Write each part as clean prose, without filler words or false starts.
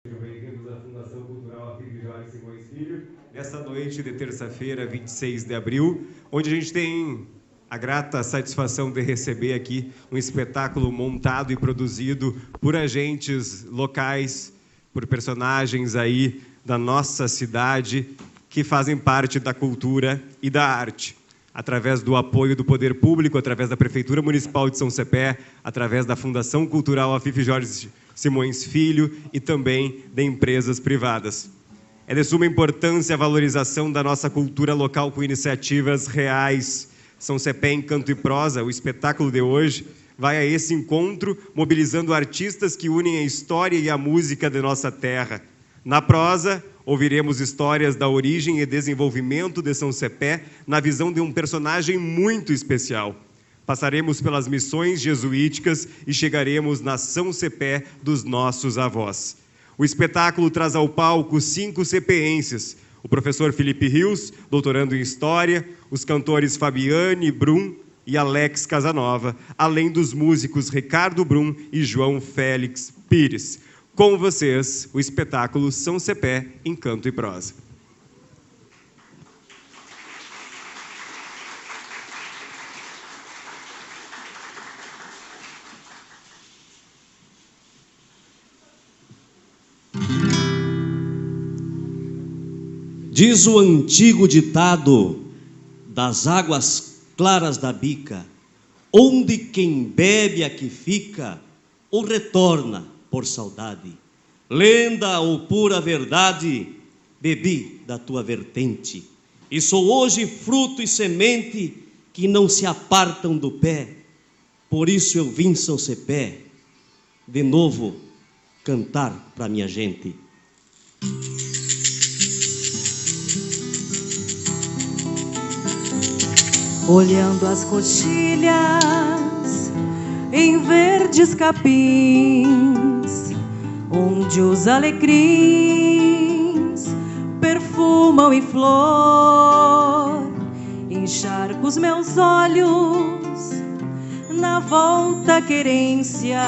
Bem-vindos à Fundação Cultural Afif Jorge Simões Filho, nesta noite de terça-feira, 26 de abril, onde a gente tem a grata satisfação de receber aqui um espetáculo montado e produzido por agentes locais, por personagens aí da nossa cidade que fazem parte da cultura e da arte, através do apoio do poder público, através da Prefeitura Municipal de São Cepé, através da Fundação Cultural Afif Jorge Simões Filho e também de empresas privadas. É de suma importância a valorização da nossa cultura local com iniciativas reais. São Cepé em Canto e Prosa, o espetáculo de hoje, vai a esse encontro, mobilizando artistas que unem a história e a música de nossa terra. Na prosa, ouviremos histórias da origem e desenvolvimento de São Cepé na visão de um personagem muito especial. Passaremos pelas missões jesuíticas e chegaremos na São Cepé dos nossos avós. O espetáculo traz ao palco 5 cepeenses: o professor Felipe Rios, doutorando em História, os cantores Fabiane Brum e Alex Casanova, além dos músicos Ricardo Brum e João Félix Pires. Com vocês, o espetáculo São Cepé em Canto e Prosa. Diz o antigo ditado: das águas claras da bica, onde quem bebe aqui fica, ou retorna por saudade. Lenda ou pura verdade, bebi da tua vertente, e sou hoje fruto e semente que não se apartam do pé. Por isso eu vim São Cepé, de novo cantar pra minha gente. Olhando as coxilhas em verdes capins, onde os alecrins perfumam em flor, encharco os meus olhos na volta querência,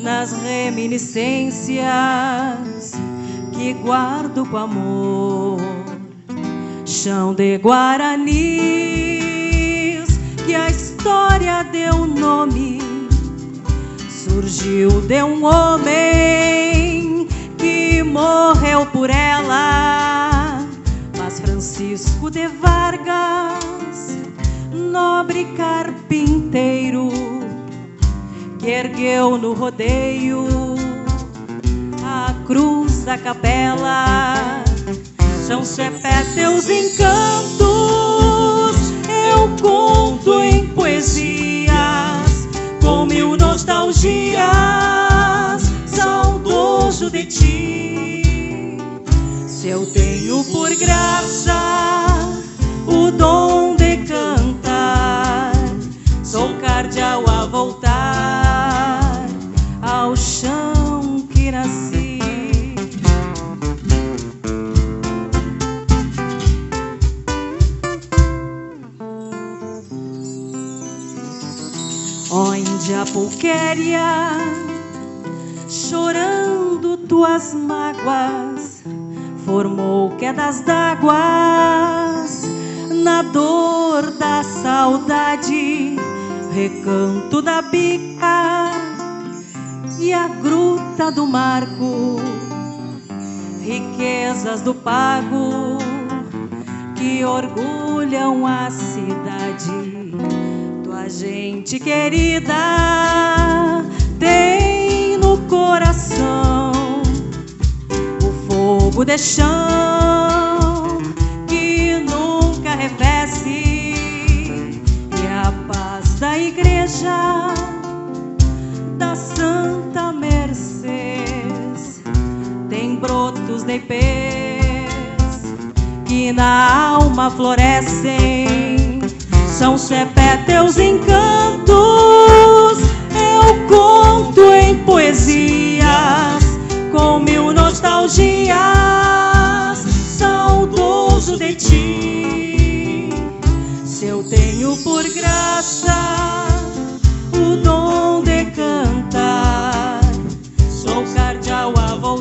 nas reminiscências que guardo com amor. Chão de guaranis que a história deu nome, surgiu de um homem que morreu por ela. Mas Francisco de Vargas, nobre carpinteiro, que ergueu no rodeio a cruz da capela. São Cepé teus encantos, eu conto em poesias, com 1000 nostalgias, saudoso de ti. Se eu tenho por graça o dom de cantar, sou cardeal a voltar ao chão que nasci. Onde a pulquéria, chorando tuas mágoas, formou quedas d'águas na dor da saudade, recanto da bica e a gruta do Marco, riquezas do pago que orgulham a cidade. Tua gente querida tem no coração o fogo de chão que nunca arrefece, e a paz da igreja da Santa Mercês tem brotos de ipês que na alma florescem. São Cepé teus encantos, eu conto em poesias, com 1000 nostalgias, saudoso de ti. Se eu tenho por graça o dom de cantar, sou cardeal a voltar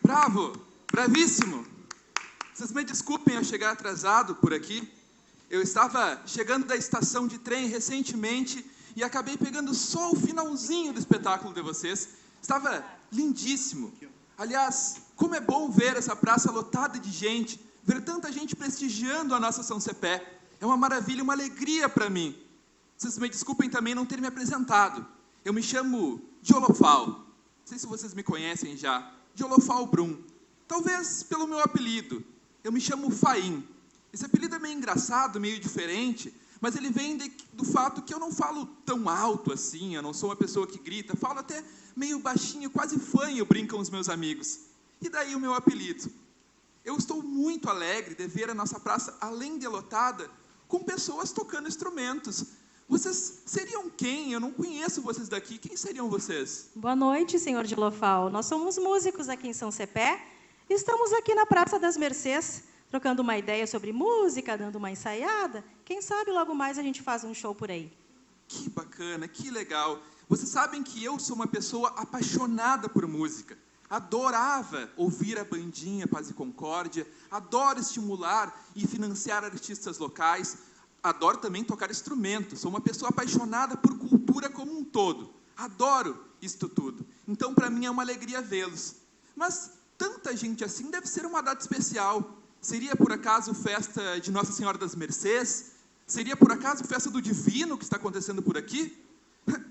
Bravo! Bravíssimo! Vocês me desculpem eu chegar atrasado por aqui. Eu estava chegando da estação de trem recentemente e acabei pegando só o finalzinho do espetáculo de vocês. Estava lindíssimo. Aliás, como é bom ver essa praça lotada de gente, ver tanta gente prestigiando a nossa São Cepé. É uma maravilha, uma alegria para mim. Vocês me desculpem também não ter me apresentado. Eu me chamo Diolofal. Não sei se vocês me conhecem já. Diolofal Brum. Talvez pelo meu apelido. Eu me chamo Faim. Esse apelido é meio engraçado, meio diferente, mas ele vem do fato que eu não falo tão alto assim, eu não sou uma pessoa que grita, falo até meio baixinho, quase fanho, brincam os meus amigos. E daí o meu apelido. Eu estou muito alegre de ver a nossa praça, além de lotada, com pessoas tocando instrumentos. Vocês seriam quem? Eu não conheço vocês daqui. Quem seriam vocês? Boa noite, senhor Diolofal. Nós somos músicos aqui em São Cepé. Estamos aqui na Praça das Mercês, trocando uma ideia sobre música, dando uma ensaiada. Quem sabe logo mais a gente faz um show por aí. Que bacana, que legal. Vocês sabem que eu sou uma pessoa apaixonada por música. Adorava ouvir a bandinha Paz e Concórdia, adoro estimular e financiar artistas locais, adoro também tocar instrumentos, sou uma pessoa apaixonada por cultura como um todo. Adoro isto tudo. Então, para mim, é uma alegria vê-los. Mas tanta gente assim deve ser uma data especial. Seria, por acaso, festa de Nossa Senhora das Mercês? Seria, por acaso, festa do Divino que está acontecendo por aqui?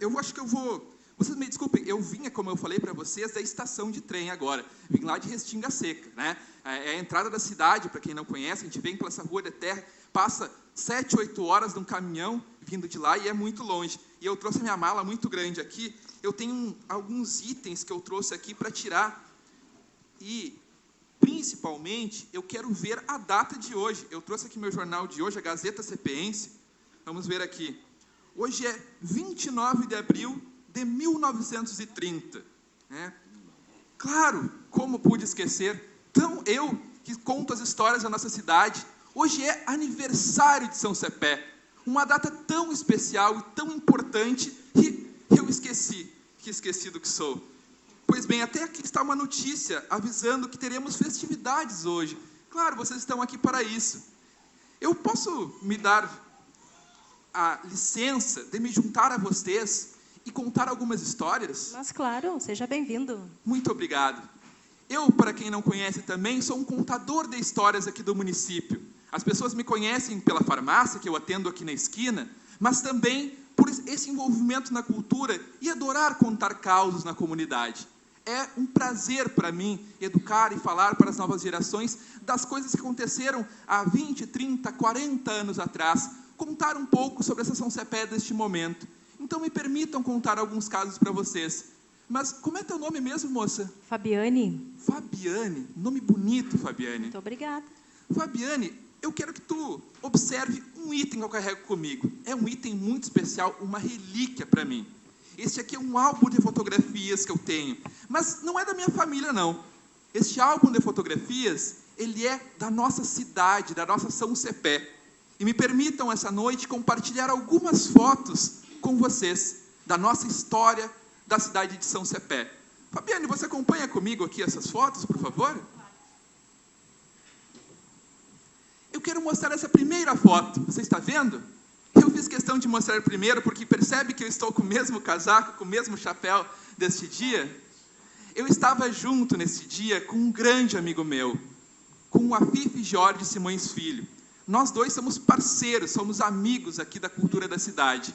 Eu acho que eu vou... Vocês me desculpem, eu vinha, como eu falei para vocês, da estação de trem agora. Vim lá de Restinga Seca, né? É a entrada da cidade, para quem não conhece, a gente vem pela essa rua de terra, passa 7, 8 horas num caminhão vindo de lá e é muito longe. E eu trouxe minha mala muito grande aqui. Eu tenho alguns itens que eu trouxe aqui para tirar. E, principalmente, eu quero ver a data de hoje. Eu trouxe aqui meu jornal de hoje, a Gazeta Cepense. Vamos ver aqui. Hoje é 29 de abril de 1930. Né? Claro, como pude esquecer? Então, eu que conto as histórias da nossa cidade, hoje é aniversário de São Cepé. Uma data tão especial e tão importante, e eu esqueci, que esquecido que sou. Pois bem, até aqui está uma notícia avisando que teremos festividades hoje. Claro, vocês estão aqui para isso. Eu posso me dar a licença de me juntar a vocês e contar algumas histórias? Mas claro, seja bem-vindo. Muito obrigado. Eu, para quem não conhece também, sou um contador de histórias aqui do município. As pessoas me conhecem pela farmácia, que eu atendo aqui na esquina, mas também por esse envolvimento na cultura e adorar contar causos na comunidade. É um prazer para mim educar e falar para as novas gerações das coisas que aconteceram há 20, 30, 40 anos atrás, contar um pouco sobre essa São Cepé deste momento. Então, me permitam contar alguns casos para vocês. Mas como é teu nome mesmo, moça? Fabiane. Fabiane. Nome bonito, Fabiane. Muito obrigada. Fabiane, eu quero que tu observe um item que eu carrego comigo. É um item muito especial, uma relíquia para mim. Este aqui é um álbum de fotografias que eu tenho. Mas não é da minha família, não. Este álbum de fotografias, ele é da nossa cidade, da nossa São Cepé. E me permitam, essa noite, compartilhar algumas fotos com vocês, da nossa história da cidade de São Cepé. Fabiane, você acompanha comigo aqui essas fotos, por favor? Eu quero mostrar essa primeira foto. Você está vendo? Eu fiz questão de mostrar primeiro, porque percebe que eu estou com o mesmo casaco, com o mesmo chapéu deste dia? Eu estava junto nesse dia com um grande amigo meu, com o Afif Jorge Simões Filho. Nós dois somos parceiros, somos amigos aqui da cultura da cidade.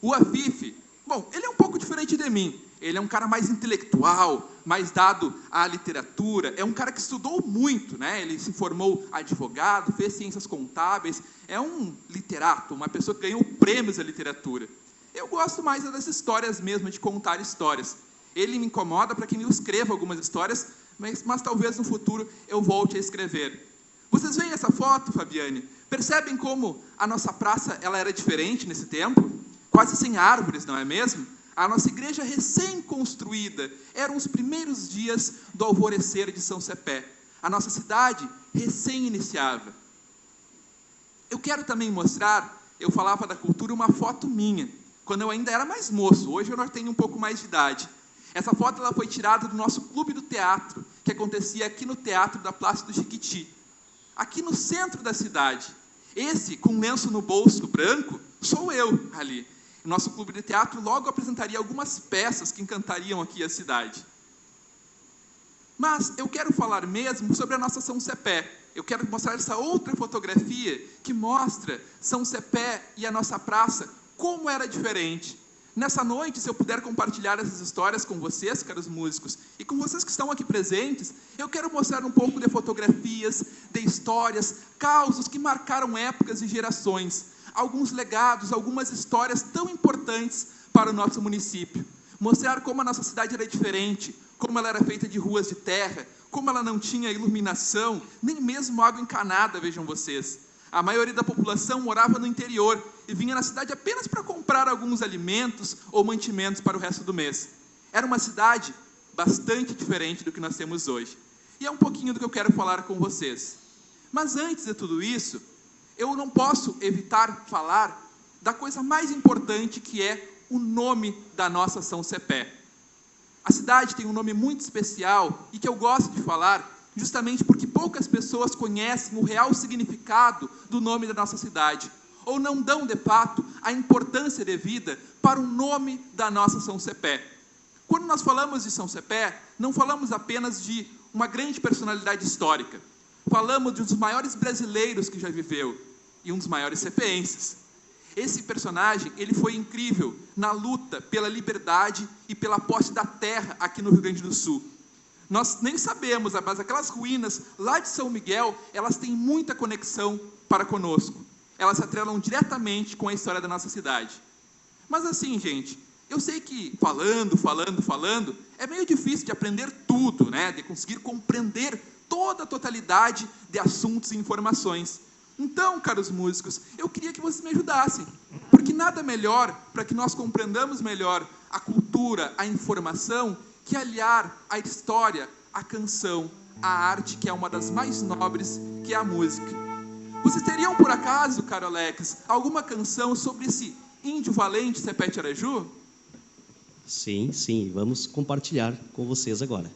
O Afif, bom, ele é um pouco diferente de mim. Ele é um cara mais intelectual, mais dado à literatura. É um cara que estudou muito, né? Ele se formou advogado, fez ciências contábeis. É um literato, uma pessoa que ganhou prêmios da literatura. Eu gosto mais das histórias mesmo, de contar histórias. Ele me incomoda para que eu escreva algumas histórias, mas talvez no futuro eu volte a escrever. Vocês veem essa foto, Fabiane? Percebem como a nossa praça ela era diferente nesse tempo? Quase sem árvores, não é mesmo? A nossa igreja recém-construída, eram os primeiros dias do alvorecer de São Cepé. A nossa cidade recém-iniciava. Eu quero também mostrar, eu falava da cultura, uma foto minha, quando eu ainda era mais moço. Hoje eu já tenho um pouco mais de idade. Essa foto ela foi tirada do nosso clube do teatro, que acontecia aqui no Teatro da Praça do Jequiti, aqui no centro da cidade. Esse, com um lenço no bolso branco, sou eu ali. O nosso clube de teatro logo apresentaria algumas peças que encantariam aqui a cidade. Mas eu quero falar mesmo sobre a nossa São Cepé. Eu quero mostrar essa outra fotografia que mostra São Cepé e a nossa praça, como era diferente. Nessa noite, se eu puder compartilhar essas histórias com vocês, caros músicos, e com vocês que estão aqui presentes, eu quero mostrar um pouco de fotografias, de histórias, causos que marcaram épocas e gerações, alguns legados, algumas histórias tão importantes para o nosso município. Mostrar como a nossa cidade era diferente, como ela era feita de ruas de terra, como ela não tinha iluminação, nem mesmo água encanada, vejam vocês. A maioria da população morava no interior e vinha na cidade apenas para comprar alguns alimentos ou mantimentos para o resto do mês. Era uma cidade bastante diferente do que nós temos hoje. E é um pouquinho do que eu quero falar com vocês. Mas antes de tudo isso, eu não posso evitar falar da coisa mais importante, que é o nome da nossa São Cepé. A cidade tem um nome muito especial e que eu gosto de falar justamente porque poucas pessoas conhecem o real significado do nome da nossa cidade, ou não dão, de fato, a importância devida para o nome da nossa São Cepé. Quando nós falamos de São Cepé, não falamos apenas de uma grande personalidade histórica. Falamos de um dos maiores brasileiros que já viveu e um dos maiores cepeenses. Esse personagem, ele foi incrível na luta pela liberdade e pela posse da terra aqui no Rio Grande do Sul. Nós nem sabemos, mas aquelas ruínas lá de São Miguel, elas têm muita conexão para conosco. Elas se atrelam diretamente com a história da nossa cidade. Mas assim, gente, eu sei que falando, é meio difícil de aprender tudo, né? De conseguir compreender toda a totalidade de assuntos e informações. Então, caros músicos, eu queria que vocês me ajudassem, porque nada melhor para que nós compreendamos melhor a cultura, a informação, que aliar a história, a canção, a arte, que é uma das mais nobres, que é a música. Vocês teriam, por acaso, caro Alex, alguma canção sobre esse índio valente Cepete Araju? Sim, vamos compartilhar com vocês agora.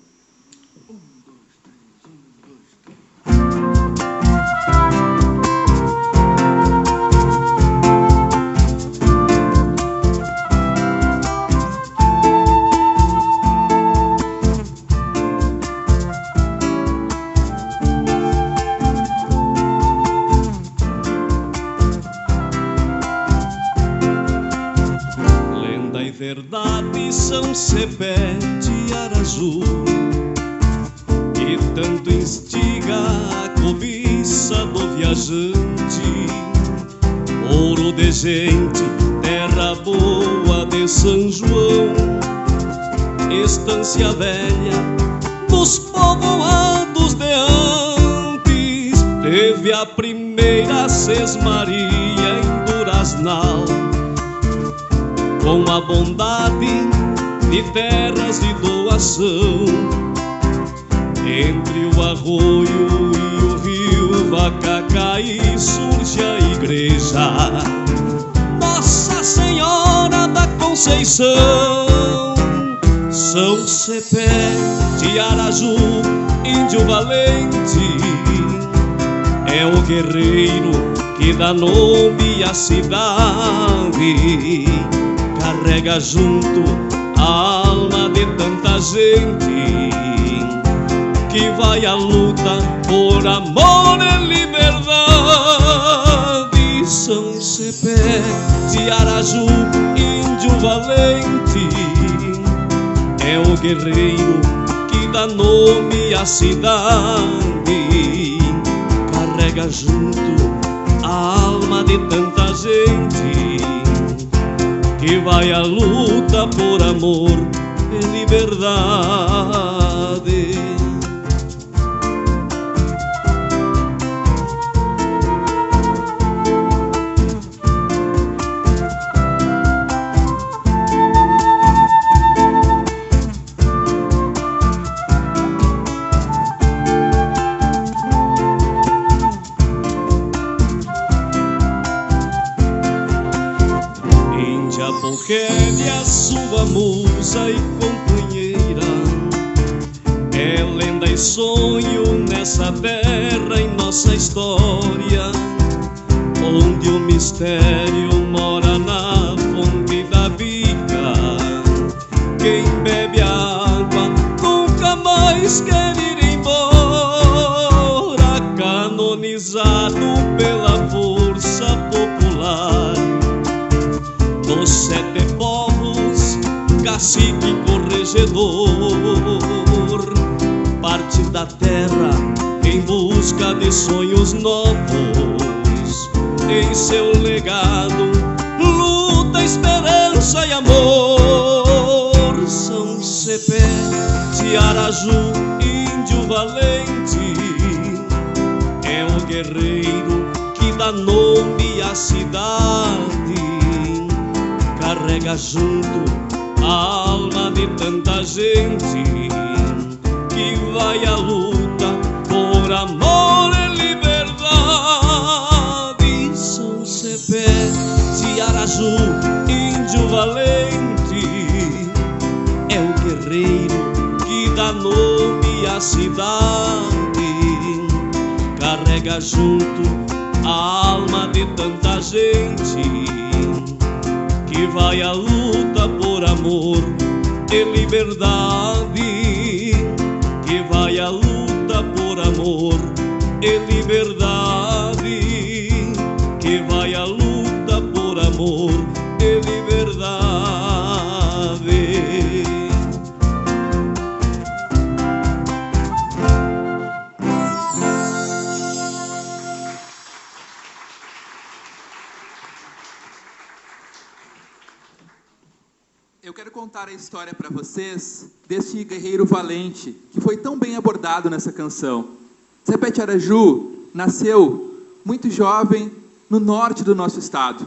Verdade, São Cepé de Araju, que tanto instiga a cobiça do viajante. Ouro de gente, terra boa de São João, estância velha dos povoados de antes. Teve a primeira sesmaria em Duraznal, com a bondade de terras de doação. Entre o arroio e o rio Vacacaí surge a igreja Nossa Senhora da Conceição. São Cepé de Araju, índio valente, é o guerreiro que dá nome à cidade. Carrega junto a alma de tanta gente que vai à luta por amor e liberdade. São Cepé de Araju, índio valente, é o guerreiro que dá nome à cidade. Carrega junto a alma de tanta gente que vai à luta por amor e liberdade. Porquele a sua musa e companheira, é lenda e nessa terra, em nossa história, onde o mistério mora na fonte da bica. Quem bebe a água nunca mais quer ir embora, canonizado pela força popular. Dos 7 povos, cacique corregedor, parte da terra em busca de sonhos novos. Em seu legado, luta, esperança e amor. São Cepé de Araju, índio valente, é o guerreiro que dá nome à cidade. Carrega junto a alma de tanta gente que vai à luta por amor e liberdade. São Cepé de Araju, índio valente, é o guerreiro que dá nome à cidade. Carrega junto a alma de tanta gente que vai à luta por amor e liberdade, que vai à luta por amor e liberdade, que vai à luta por amor e liberdade. Eu quero contar a história para vocês deste guerreiro valente que foi tão bem abordado nessa canção. Cepé de Araju nasceu muito jovem no norte do nosso estado.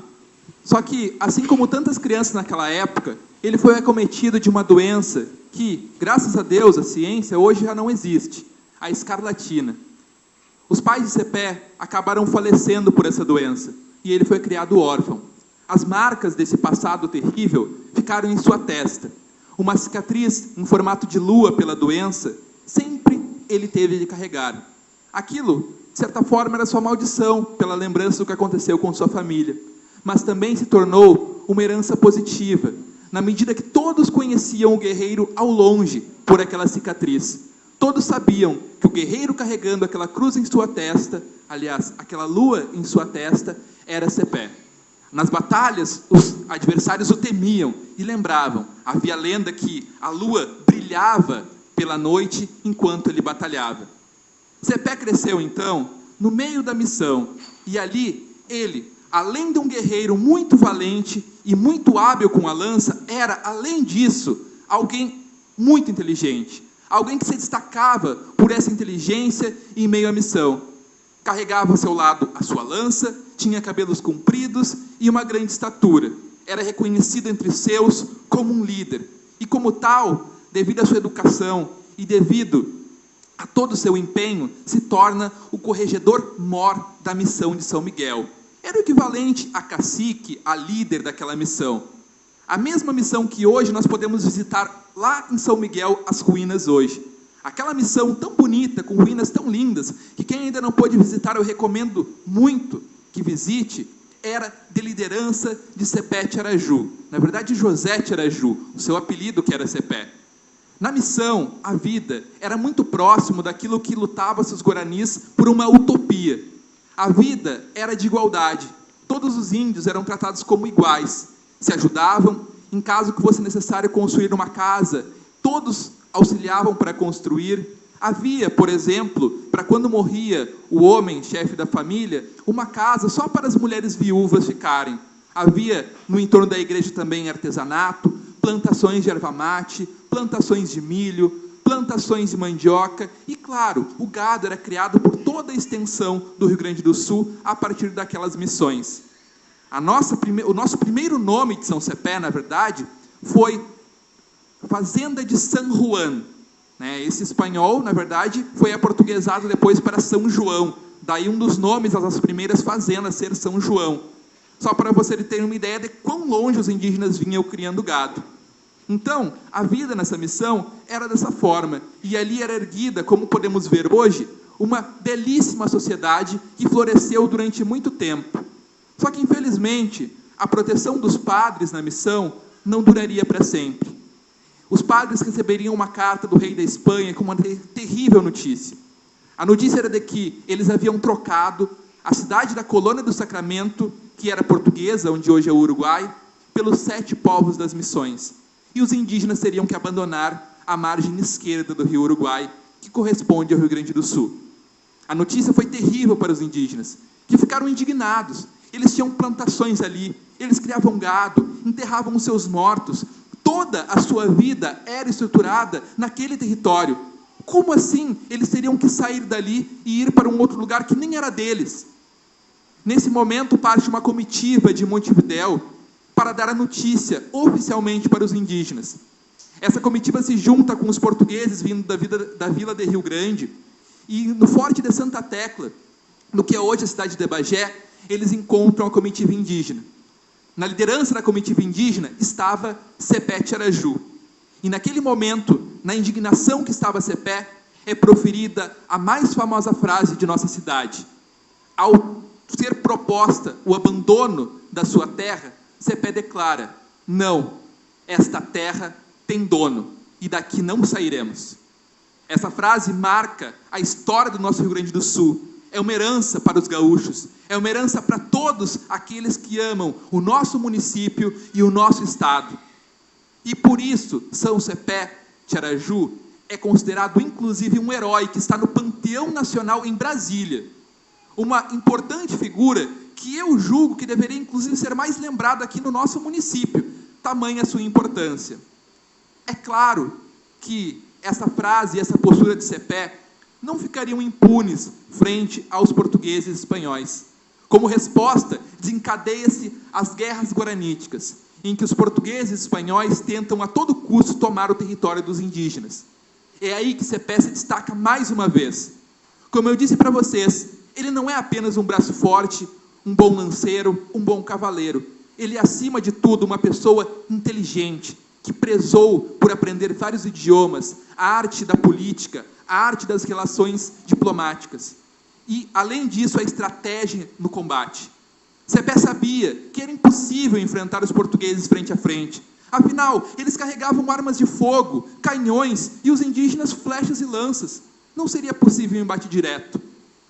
Só que, assim como tantas crianças naquela época, ele foi acometido de uma doença que, graças a Deus, a ciência hoje já não existe, a escarlatina. Os pais de Cepé acabaram falecendo por essa doença e ele foi criado órfão. As marcas desse passado terrível ficaram em sua testa. Uma cicatriz em formato de lua pela doença, sempre ele teve de carregar. Aquilo, de certa forma, era sua maldição pela lembrança do que aconteceu com sua família. Mas também se tornou uma herança positiva, na medida que todos conheciam o guerreiro ao longe por aquela cicatriz. Todos sabiam que o guerreiro carregando aquela cruz em sua testa, aliás, aquela lua em sua testa, era Cepé. Nas batalhas, os adversários o temiam e lembravam. Havia a lenda que a lua brilhava pela noite enquanto ele batalhava. Cepé cresceu, então, no meio da missão. E ali, ele, além de um guerreiro muito valente e muito hábil com a lança, era, além disso, alguém muito inteligente. Alguém que se destacava por essa inteligência em meio à missão. Carregava ao seu lado a sua lança, tinha cabelos compridos e uma grande estatura. Era reconhecido entre seus como um líder. E como tal, devido à sua educação e devido a todo o seu empenho, se torna o corregedor-mor da missão de São Miguel. Era o equivalente a cacique, a líder daquela missão. A mesma missão que hoje nós podemos visitar lá em São Miguel, as ruínas hoje. Aquela missão tão bonita, com ruínas tão lindas, que quem ainda não pôde visitar, eu recomendo muito que visite, era de liderança de Cepé de Araju. Na verdade, José de Araju, o seu apelido que era Cepé. Na missão, a vida era muito próximo daquilo que lutavam os guaranis por uma utopia. A vida era de igualdade. Todos os índios eram tratados como iguais. Se ajudavam. Em caso que fosse necessário construir uma casa, todos auxiliavam para construir. Havia, por exemplo, para quando morria o homem, chefe da família, uma casa só para as mulheres viúvas ficarem. Havia no entorno da igreja também artesanato, plantações de erva mate, plantações de milho, plantações de mandioca e, claro, o gado era criado por toda a extensão do Rio Grande do Sul a partir daquelas missões. O nosso primeiro nome de São Cepé, na verdade, foi Fazenda de San Juan. Esse espanhol, na verdade, foi aportuguesado depois para São João. Daí um dos nomes das primeiras fazendas ser São João. Só para você ter uma ideia de quão longe os indígenas vinham criando gado. Então, a vida nessa missão era dessa forma. E ali era erguida, como podemos ver hoje, uma belíssima sociedade que floresceu durante muito tempo. Só que, infelizmente, a proteção dos padres na missão não duraria para sempre. Os padres receberiam uma carta do rei da Espanha com uma terrível notícia. A notícia era de que eles haviam trocado a cidade da Colônia do Sacramento, que era portuguesa, onde hoje é o Uruguai, pelos 7 povos das missões. E os indígenas teriam que abandonar a margem esquerda do rio Uruguai, que corresponde ao Rio Grande do Sul. A notícia foi terrível para os indígenas, que ficaram indignados. Eles tinham plantações ali, eles criavam gado, enterravam os seus mortos. Toda a sua vida era estruturada naquele território. Como assim eles teriam que sair dali e ir para um outro lugar que nem era deles? Nesse momento parte uma comitiva de Montevidéu para dar a notícia oficialmente para os indígenas. Essa comitiva se junta com os portugueses vindo da vila de Rio Grande, e no Forte de Santa Tecla, no que é hoje a cidade de Bagé, eles encontram a comitiva indígena. Na liderança da comitiva indígena estava Cepé Tiaraju. E naquele momento, na indignação que estava Cepé, é proferida a mais famosa frase de nossa cidade. Ao ser proposta o abandono da sua terra, Cepé declara: não, esta terra tem dono, e daqui não sairemos. Essa frase marca a história do nosso Rio Grande do Sul. É uma herança para os gaúchos, é uma herança para todos aqueles que amam o nosso município e o nosso estado. E por isso, São Cepé Tiaraju é considerado inclusive um herói que está no Panteão Nacional em Brasília. Uma importante figura que eu julgo que deveria inclusive ser mais lembrada aqui no nosso município, tamanha a sua importância. É claro que essa frase e essa postura de Cepé não ficariam impunes frente aos portugueses e espanhóis. Como resposta, desencadeia-se as guerras guaraníticas, em que os portugueses e espanhóis tentam a todo custo tomar o território dos indígenas. É aí que Cepé se destaca mais uma vez. Como eu disse para vocês, ele não é apenas um braço forte, um bom lanceiro, um bom cavaleiro. Ele é, acima de tudo, uma pessoa inteligente, que prezou por aprender vários idiomas, a arte da política, a arte das relações diplomáticas. E, além disso, a estratégia no combate. Cepé sabia que era impossível enfrentar os portugueses frente a frente. Afinal, eles carregavam armas de fogo, canhões, e os indígenas flechas e lanças. Não seria possível um embate direto.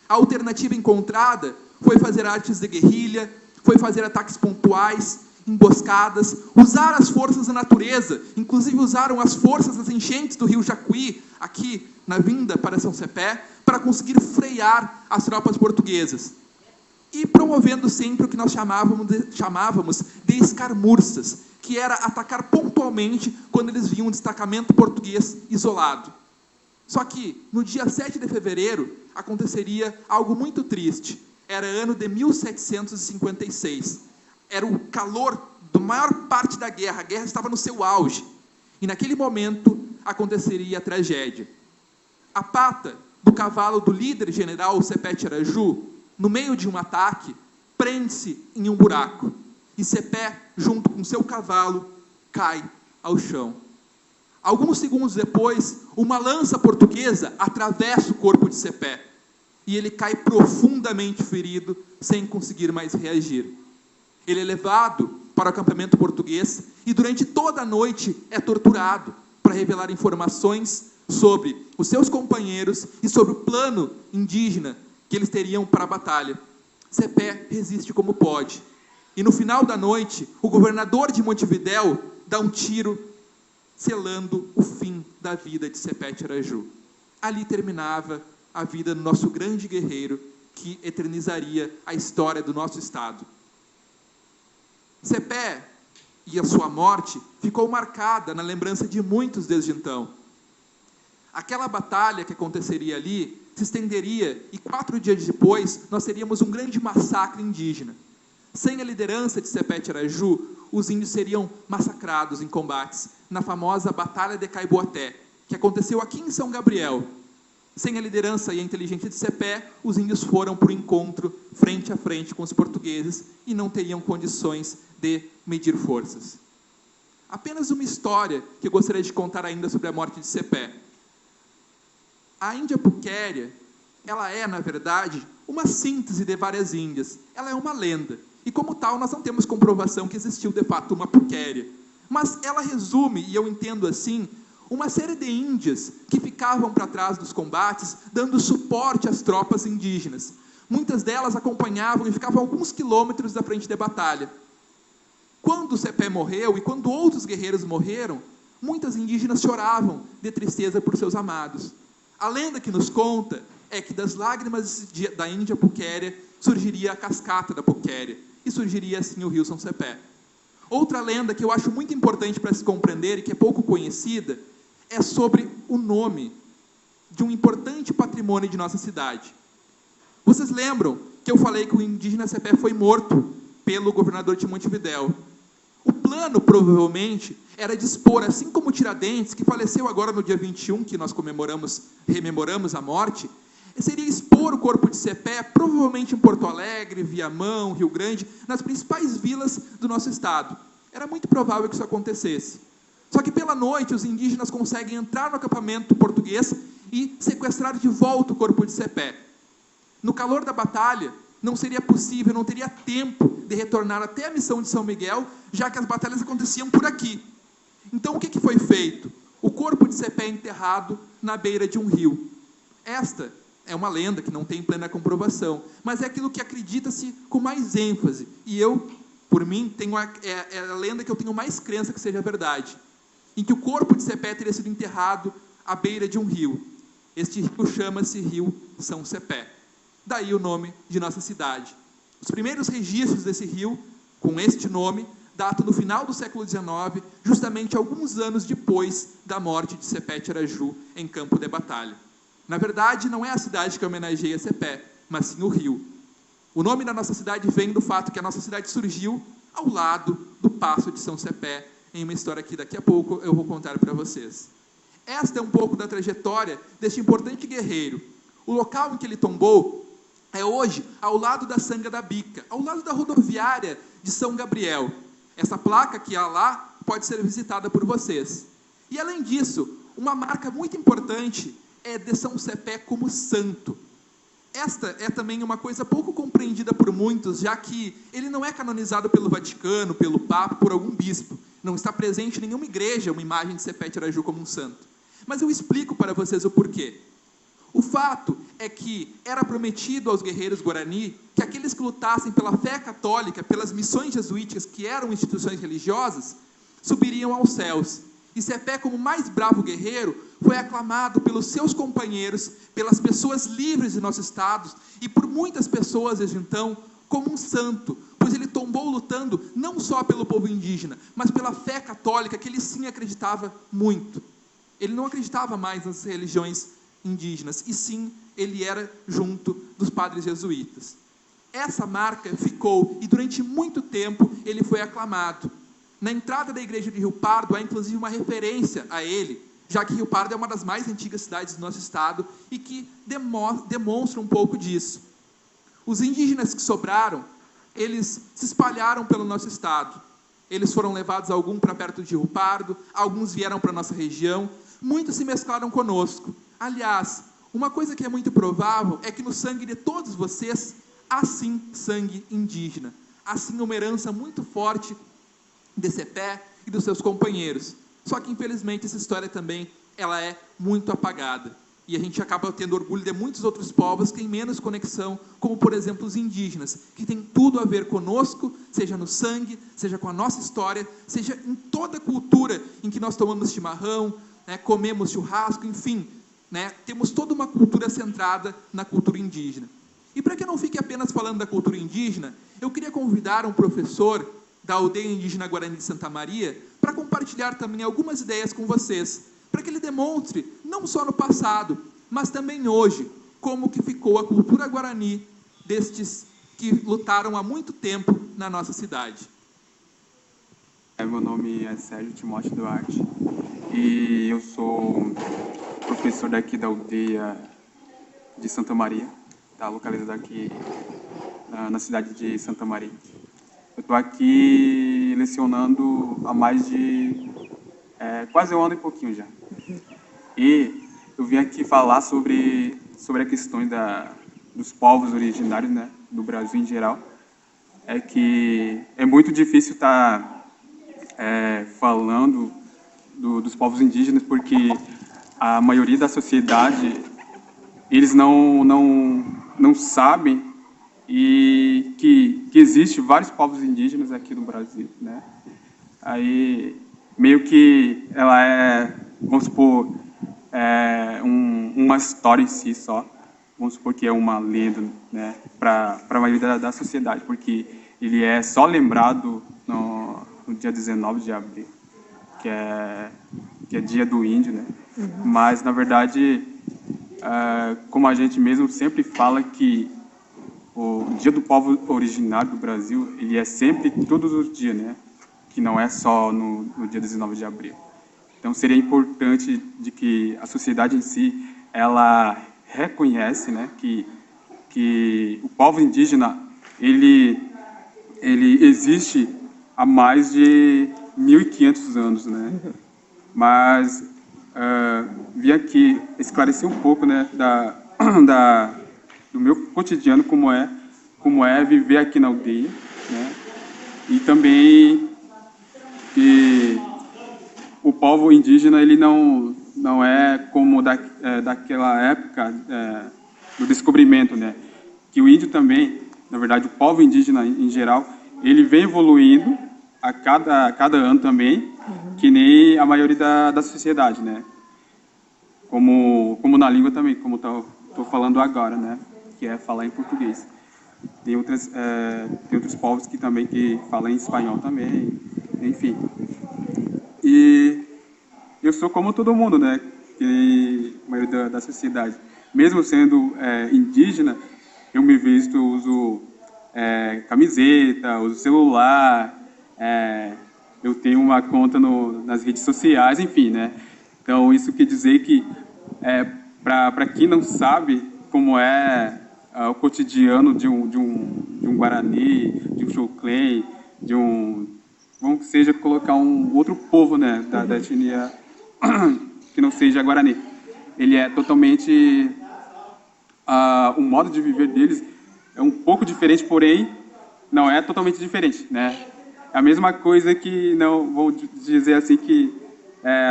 A alternativa encontrada foi fazer artes de guerrilha, foi fazer ataques pontuais, emboscadas, usar as forças da natureza, inclusive usaram as forças das enchentes do rio Jacuí, aqui na vinda para São Cepé, para conseguir frear as tropas portuguesas. E promovendo sempre o que nós chamávamos de escarmurças, que era atacar pontualmente quando eles viam um destacamento português isolado. Só que, no dia 7 de fevereiro, aconteceria algo muito triste. Era ano de 1756. Era o calor da maior parte da guerra. A guerra estava no seu auge. E naquele momento aconteceria a tragédia. A pata do cavalo do líder general Cepé Tiaraju, no meio de um ataque, prende-se em um buraco. E Cepé, junto com seu cavalo, cai ao chão. Alguns segundos depois, uma lança portuguesa atravessa o corpo de Cepé. E ele cai profundamente ferido, sem conseguir mais reagir. Ele é levado para o acampamento português e durante toda a noite é torturado para revelar informações sobre os seus companheiros e sobre o plano indígena que eles teriam para a batalha. Cepé resiste como pode. E no final da noite, o governador de Montevidéu dá um tiro, selando o fim da vida de Cepé Tiaraju. Ali terminava a vida do nosso grande guerreiro, que eternizaria a história do nosso estado. Cepé e a sua morte ficou marcada na lembrança de muitos desde então. Aquela batalha que aconteceria ali se estenderia e 4 dias depois nós teríamos um grande massacre indígena. Sem a liderança de Cepé Tiaraju, os índios seriam massacrados em combates na famosa Batalha de Caiboaté, que aconteceu aqui em São Gabriel. Sem a liderança e a inteligência de Cepé, os índios foram para o encontro frente a frente com os portugueses e não teriam condições de medir forças. Apenas uma história que eu gostaria de contar ainda sobre a morte de Cepé. A Índia Puquéria ela é, na verdade, uma síntese de várias índias. Ela é uma lenda. E, como tal, nós não temos comprovação que existiu, de fato, uma Puquéria. Mas ela resume, e eu entendo assim, uma série de índias que ficavam para trás dos combates, dando suporte às tropas indígenas. Muitas delas acompanhavam e ficavam a alguns quilômetros da frente da batalha. Quando Cepé morreu e quando outros guerreiros morreram, muitas indígenas choravam de tristeza por seus amados. A lenda que nos conta é que das lágrimas da Índia Puquéria surgiria a cascata da Puquéria, e surgiria assim o rio São Cepé. Outra lenda que eu acho muito importante para se compreender e que é pouco conhecida, é sobre o nome de um importante patrimônio de nossa cidade. Vocês lembram que eu falei que o indígena Cepé foi morto pelo governador de Montevidéu? O plano, provavelmente, era dispor, assim como Tiradentes, que faleceu agora no dia 21, que nós rememoramos a morte, seria expor o corpo de Cepé, provavelmente em Porto Alegre, Viamão, Rio Grande, nas principais vilas do nosso estado. Era muito provável que isso acontecesse. Só que pela noite, os indígenas conseguem entrar no acampamento português e sequestrar de volta o corpo de Cepé. No calor da batalha, não seria possível, não teria tempo de retornar até a missão de São Miguel, já que as batalhas aconteciam por aqui. Então, o que foi feito? O corpo de Cepé é enterrado na beira de um rio. Esta é uma lenda que não tem plena comprovação, mas é aquilo que acredita-se com mais ênfase. E eu, por mim, é a lenda que eu tenho mais crença que seja verdade. Em que o corpo de Cepé teria sido enterrado à beira de um rio. Este rio chama-se Rio São Cepé. Daí o nome de nossa cidade. Os primeiros registros desse rio, com este nome, datam do final do século XIX, justamente alguns anos depois da morte de Cepé Tiraju em campo de batalha. Na verdade, não é a cidade que homenageia Cepé, mas sim o rio. O nome da nossa cidade vem do fato que a nossa cidade surgiu ao lado do Paço de São Cepé, em uma história que daqui a pouco eu vou contar para vocês. Esta é um pouco da trajetória deste importante guerreiro. O local em que ele tombou é hoje ao lado da Sanga da Bica, ao lado da rodoviária de São Gabriel. Essa placa que há lá pode ser visitada por vocês. E além disso, uma marca muito importante é de São Cepé como santo. Esta é também uma coisa pouco compreendida por muitos, já que ele não é canonizado pelo Vaticano, pelo Papa, por algum bispo. Não está presente em nenhuma igreja uma imagem de Cepé Tiraju como um santo. Mas eu explico para vocês o porquê. O fato é que era prometido aos guerreiros Guarani que aqueles que lutassem pela fé católica, pelas missões jesuíticas, que eram instituições religiosas, subiriam aos céus. E Cepé, como mais bravo guerreiro, foi aclamado pelos seus companheiros, pelas pessoas livres de nosso estado e por muitas pessoas desde então como um santo, pois ele tombou lutando não só pelo povo indígena, mas pela fé católica, que ele sim acreditava muito. Ele não acreditava mais nas religiões indígenas, e sim, ele era junto dos padres jesuítas. Essa marca ficou, e durante muito tempo ele foi aclamado. Na entrada da igreja de Rio Pardo há inclusive uma referência a ele, já que Rio Pardo é uma das mais antigas cidades do nosso estado e que demonstra um pouco disso. Os indígenas que sobraram, eles se espalharam pelo nosso estado. Eles foram levados alguns para perto de Rio Pardo, alguns vieram para a nossa região, muitos se mesclaram conosco. Aliás, uma coisa que é muito provável é que no sangue de todos vocês há sim sangue indígena. Há sim uma herança muito forte de Cepé e dos seus companheiros. Só que, infelizmente, essa história também ela é muito apagada. E a gente acaba tendo orgulho de muitos outros povos que têm menos conexão, como, por exemplo, os indígenas, que têm tudo a ver conosco, seja no sangue, seja com a nossa história, seja em toda a cultura em que nós tomamos chimarrão, comemos churrasco, enfim, temos toda uma cultura centrada na cultura indígena. E para que eu não fique apenas falando da cultura indígena, eu queria convidar um professor da aldeia indígena Guarani de Santa Maria para compartilhar também algumas ideias com vocês, para que ele demonstre, não só no passado, mas também hoje, como que ficou a cultura Guarani destes que lutaram há muito tempo na nossa cidade. Meu nome é Sérgio Timóteo Duarte e eu sou professor daqui da aldeia de Santa Maria, tá localizada aqui na cidade de Santa Maria. Eu estou aqui lecionando há mais de quase um ano e pouquinho já. E eu vim aqui falar sobre sobre a questão dos povos originários, né, do Brasil em geral, é que é muito difícil estar falando dos povos indígenas, porque a maioria da sociedade, eles não sabem e que existe vários povos indígenas aqui no Brasil, né? Aí, meio que ela é, vamos supor, uma história em si só, vamos supor que é uma lenda, né, para a maioria da sociedade, porque ele é só lembrado no dia 19 de abril, que é dia do índio, né? Mas, na verdade, como a gente mesmo sempre fala que o dia do povo originário do Brasil, ele é sempre todos os dias, né? Que não é só no dia 19 de abril. Então, seria importante de que a sociedade em si, ela reconhece, né, que o povo indígena, ele existe há mais de 1.500 anos, né? Mas vim aqui esclarecer um pouco, né, do meu cotidiano, como é viver aqui na aldeia, né? E também que o povo indígena, ele não é como daquela época do descobrimento, né? Que o índio também, na verdade, o povo indígena em geral, ele vem evoluindo a cada ano também, que nem a maioria da sociedade, né? Como na língua também, como estou falando agora, né? Que é falar em português. Tem outros povos que também que falam em espanhol também, enfim. E eu sou como todo mundo, né? Que a maioria da sociedade. Mesmo sendo indígena, eu me visto, uso camiseta, uso celular, eu tenho uma conta nas redes sociais, enfim, né? Então, isso quer dizer que, para quem não sabe como é o cotidiano de um Guarani, de um Xoclen, vamos que seja colocar um outro povo, né, da etnia que não seja Guarani. Ele é totalmente, o modo de viver deles é um pouco diferente, porém não é totalmente diferente, né? É a mesma coisa que, não vou dizer assim, que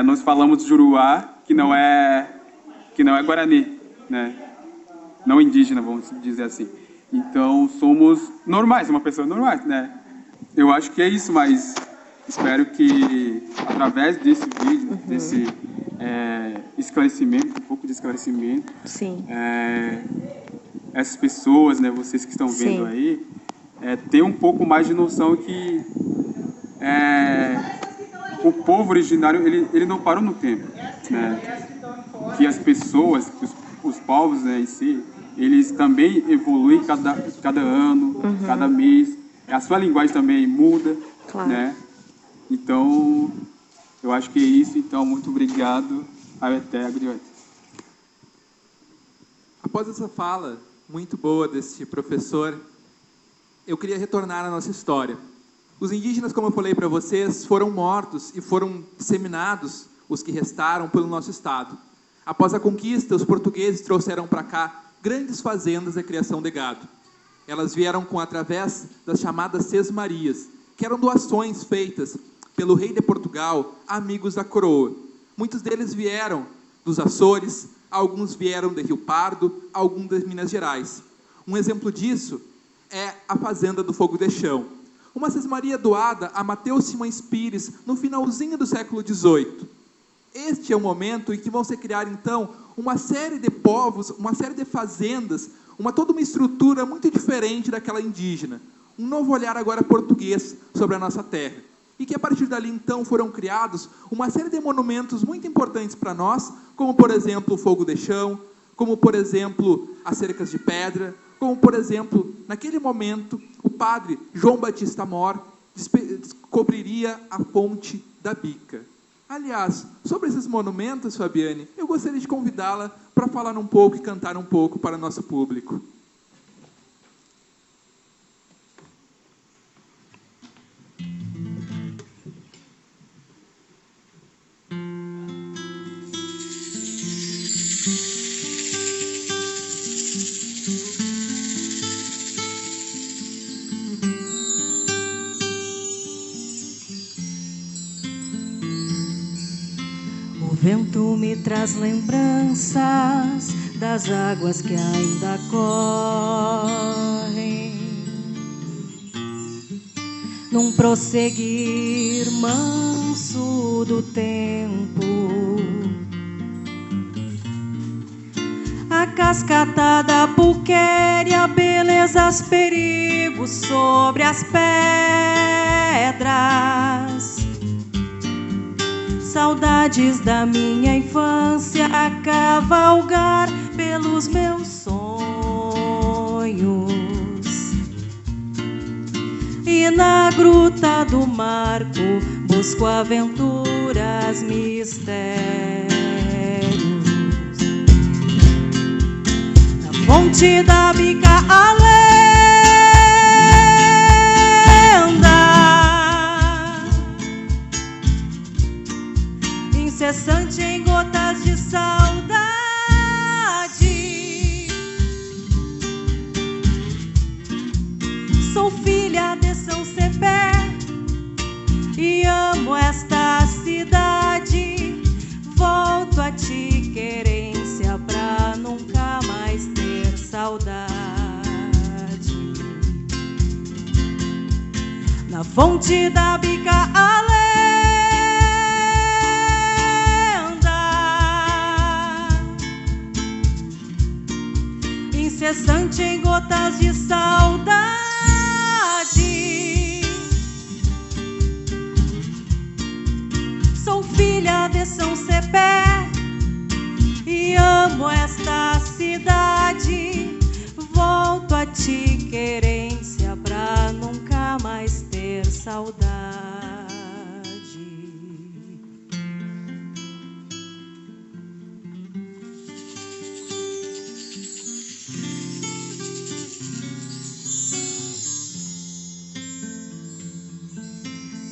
nós falamos Juruá, que não é Guarani, né? Não indígena, vamos dizer assim. Então, somos normais, uma pessoa normal, né? Eu acho que é isso, mas espero que, através desse vídeo, desse esclarecimento, um pouco de esclarecimento, Sim. Essas pessoas, né, vocês que estão vendo aí, tenham um pouco mais de noção que o povo originário, ele não parou no tempo, né? Que as pessoas, que os povos, né, em si, eles também evoluem cada ano, cada mês. A sua linguagem também muda, Claro. né? Então, eu acho que é isso. Então, muito obrigado. Até agora. Após essa fala muito boa desse professor, eu queria retornar à nossa história. Os indígenas, como eu falei para vocês, foram mortos e foram disseminados, os que restaram, pelo nosso estado. Após a conquista, os portugueses trouxeram para cá grandes fazendas de criação de gado. Elas vieram através das chamadas sesmarias, que eram doações feitas pelo rei de Portugal a amigos da coroa. Muitos deles vieram dos Açores, alguns vieram de Rio Pardo, alguns de Minas Gerais. Um exemplo disso é a Fazenda do Fogo de Chão, uma sesmaria doada a Mateus Simões Pires no finalzinho do século XVIII. Este é o momento em que vão se criar, então, uma série de povos, uma série de fazendas, toda uma estrutura muito diferente daquela indígena. Um novo olhar agora português sobre a nossa terra. E que, a partir dali, então, foram criados uma série de monumentos muito importantes para nós, como, por exemplo, o Fogo de Chão, como, por exemplo, as Cercas de Pedra, como, por exemplo, naquele momento, o padre João Batista Mor descobriria a Ponte da Bica. Aliás, sobre esses monumentos, Fabiane, eu gostaria de convidá-la para falar um pouco e cantar um pouco para o nosso público. vento me traz lembranças das águas que ainda correm, num prosseguir manso do tempo. A cascata da Pulquéria, belezas, perigos sobre as pedras, saudades da minha infância a cavalgar pelos meus sonhos. E na gruta do Marco busco aventuras, mistérios. Na fonte da Bica a lenda, incessante em gotas de saudade. Sou filha de São Cepé e amo esta cidade. Volto a ti, querência, pra nunca mais ter saudade. Na fonte da Bica a lenda, incessante em gotas de saudade. Sou filha de São Cepé e amo esta cidade. Volto a ti, querência, pra nunca mais ter saudade.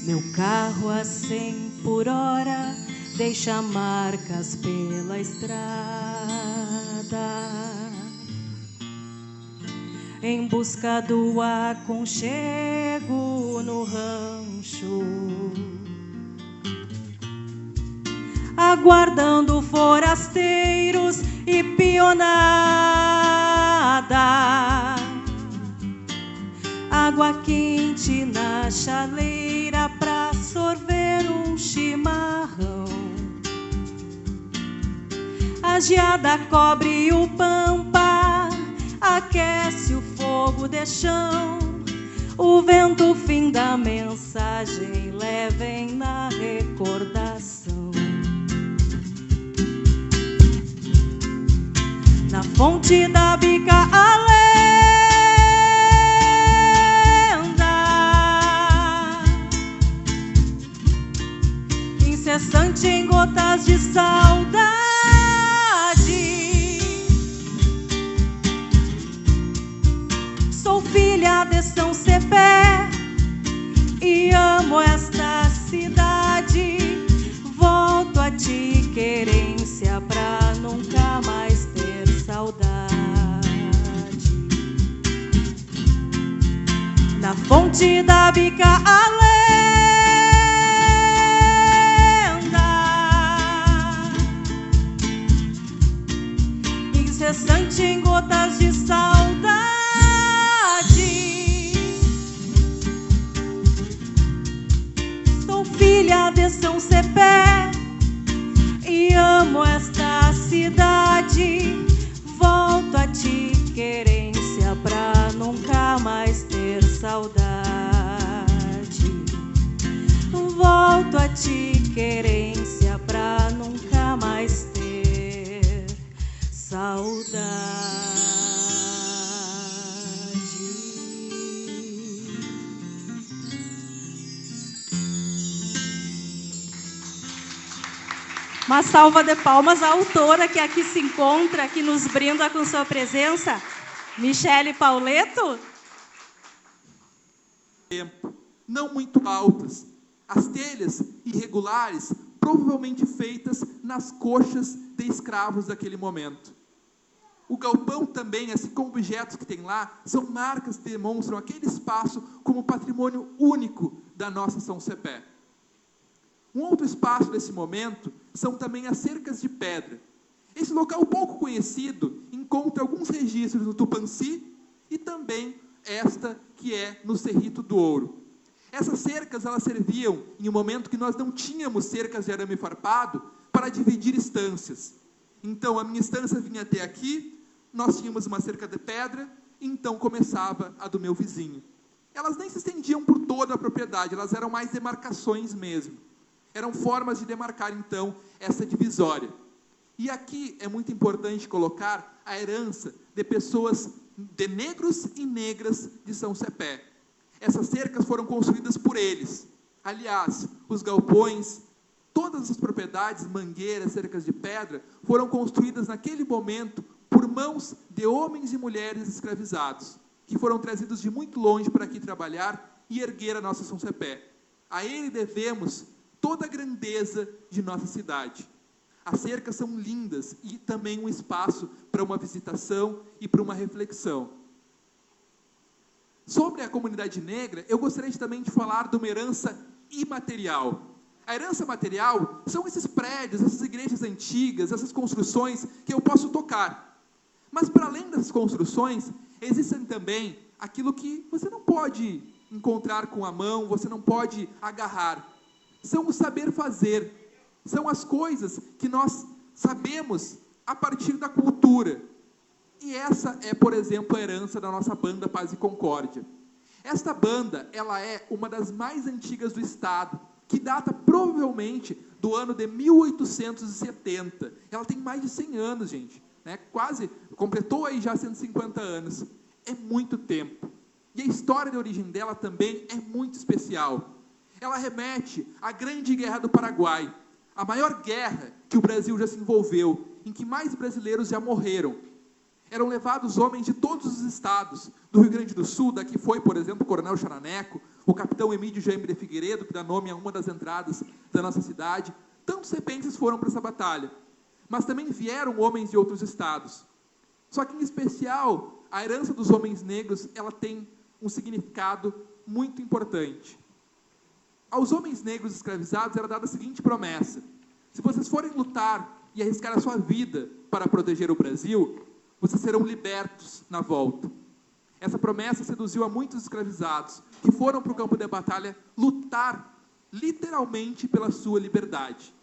Meu carro a 100 por hora deixa marcas pela estrada, em busca do aconchego no rancho, aguardando forasteiros e pionada. Água quente na chaleira pra sorver um chimarrão. A geada cobre o pampa, aquece o fogo de chão. O vento finda a mensagem, levem na recordação. Na fonte da Bica a lenda, incessante em gotas de saudade. Sou filha de São Cepé e amo esta cidade. Volto a ti, querência, pra nunca mais ter saudade. Na fonte da Bica a lenda, incessante em gotas de saudade. Sou filha de São Cepé e amo esta cidade. Volto a ti, querência, pra nunca mais ter saudade. Volto a ti, querência, pra nunca mais ter saudade. Uma salva de palmas à autora que aqui se encontra, que nos brinda com sua presença, Michele Pauleto. Tempo, não muito altas, as telhas irregulares, provavelmente feitas nas coxas de escravos daquele momento. O galpão também, assim como objetos que tem lá, são marcas que demonstram aquele espaço como patrimônio único da nossa São Cepé. Um outro espaço desse momento são também as cercas de pedra. Esse local pouco conhecido encontra alguns registros no Tupãssi e também esta que é no Cerrito do Ouro. Essas cercas elas serviam em um momento que nós não tínhamos cercas de arame farpado para dividir estâncias. Então a minha estância vinha até aqui, nós tínhamos uma cerca de pedra, e então começava a do meu vizinho. Elas nem se estendiam por toda a propriedade, elas eram mais demarcações mesmo. Eram formas de demarcar então essa divisória. E aqui é muito importante colocar a herança de pessoas, de negros e negras de São Cepé. Essas cercas foram construídas por eles. Aliás, os galpões, todas as propriedades, mangueiras, cercas de pedra, foram construídas naquele momento por mãos de homens e mulheres escravizados, que foram trazidos de muito longe para aqui trabalhar e erguer a nossa São Cepé. A ele devemos toda a grandeza de nossa cidade. As cercas são lindas e também um espaço para uma visitação e para uma reflexão. Sobre a comunidade negra, eu gostaria também de falar de uma herança imaterial. A herança material são esses prédios, essas igrejas antigas, essas construções que eu posso tocar. Mas para além dessas construções, existem também aquilo que você não pode encontrar com a mão, você não pode agarrar. São o saber fazer. São as coisas que nós sabemos a partir da cultura. E essa é, por exemplo, a herança da nossa banda Paz e Concórdia. Esta banda, ela é uma das mais antigas do estado, que data provavelmente do ano de 1870. Ela tem mais de 100 anos, gente. Quase, completou aí já 150 anos. É muito tempo. E a história de origem dela também é muito especial. Ela remete à Grande Guerra do Paraguai, a maior guerra que o Brasil já se envolveu, em que mais brasileiros já morreram. Eram levados homens de todos os estados, do Rio Grande do Sul, daqui foi, por exemplo, o Coronel Charaneco, o capitão Emílio Jaime de Figueiredo, que dá nome a uma das entradas da nossa cidade. Tantos cepenses foram para essa batalha. Mas também vieram homens de outros estados. Só que, em especial, a herança dos homens negros, ela tem um significado muito importante. Aos homens negros escravizados era dada a seguinte promessa: se vocês forem lutar e arriscar a sua vida para proteger o Brasil, vocês serão libertos na volta. Essa promessa seduziu a muitos escravizados, que foram para o campo de batalha lutar, literalmente, pela sua liberdade.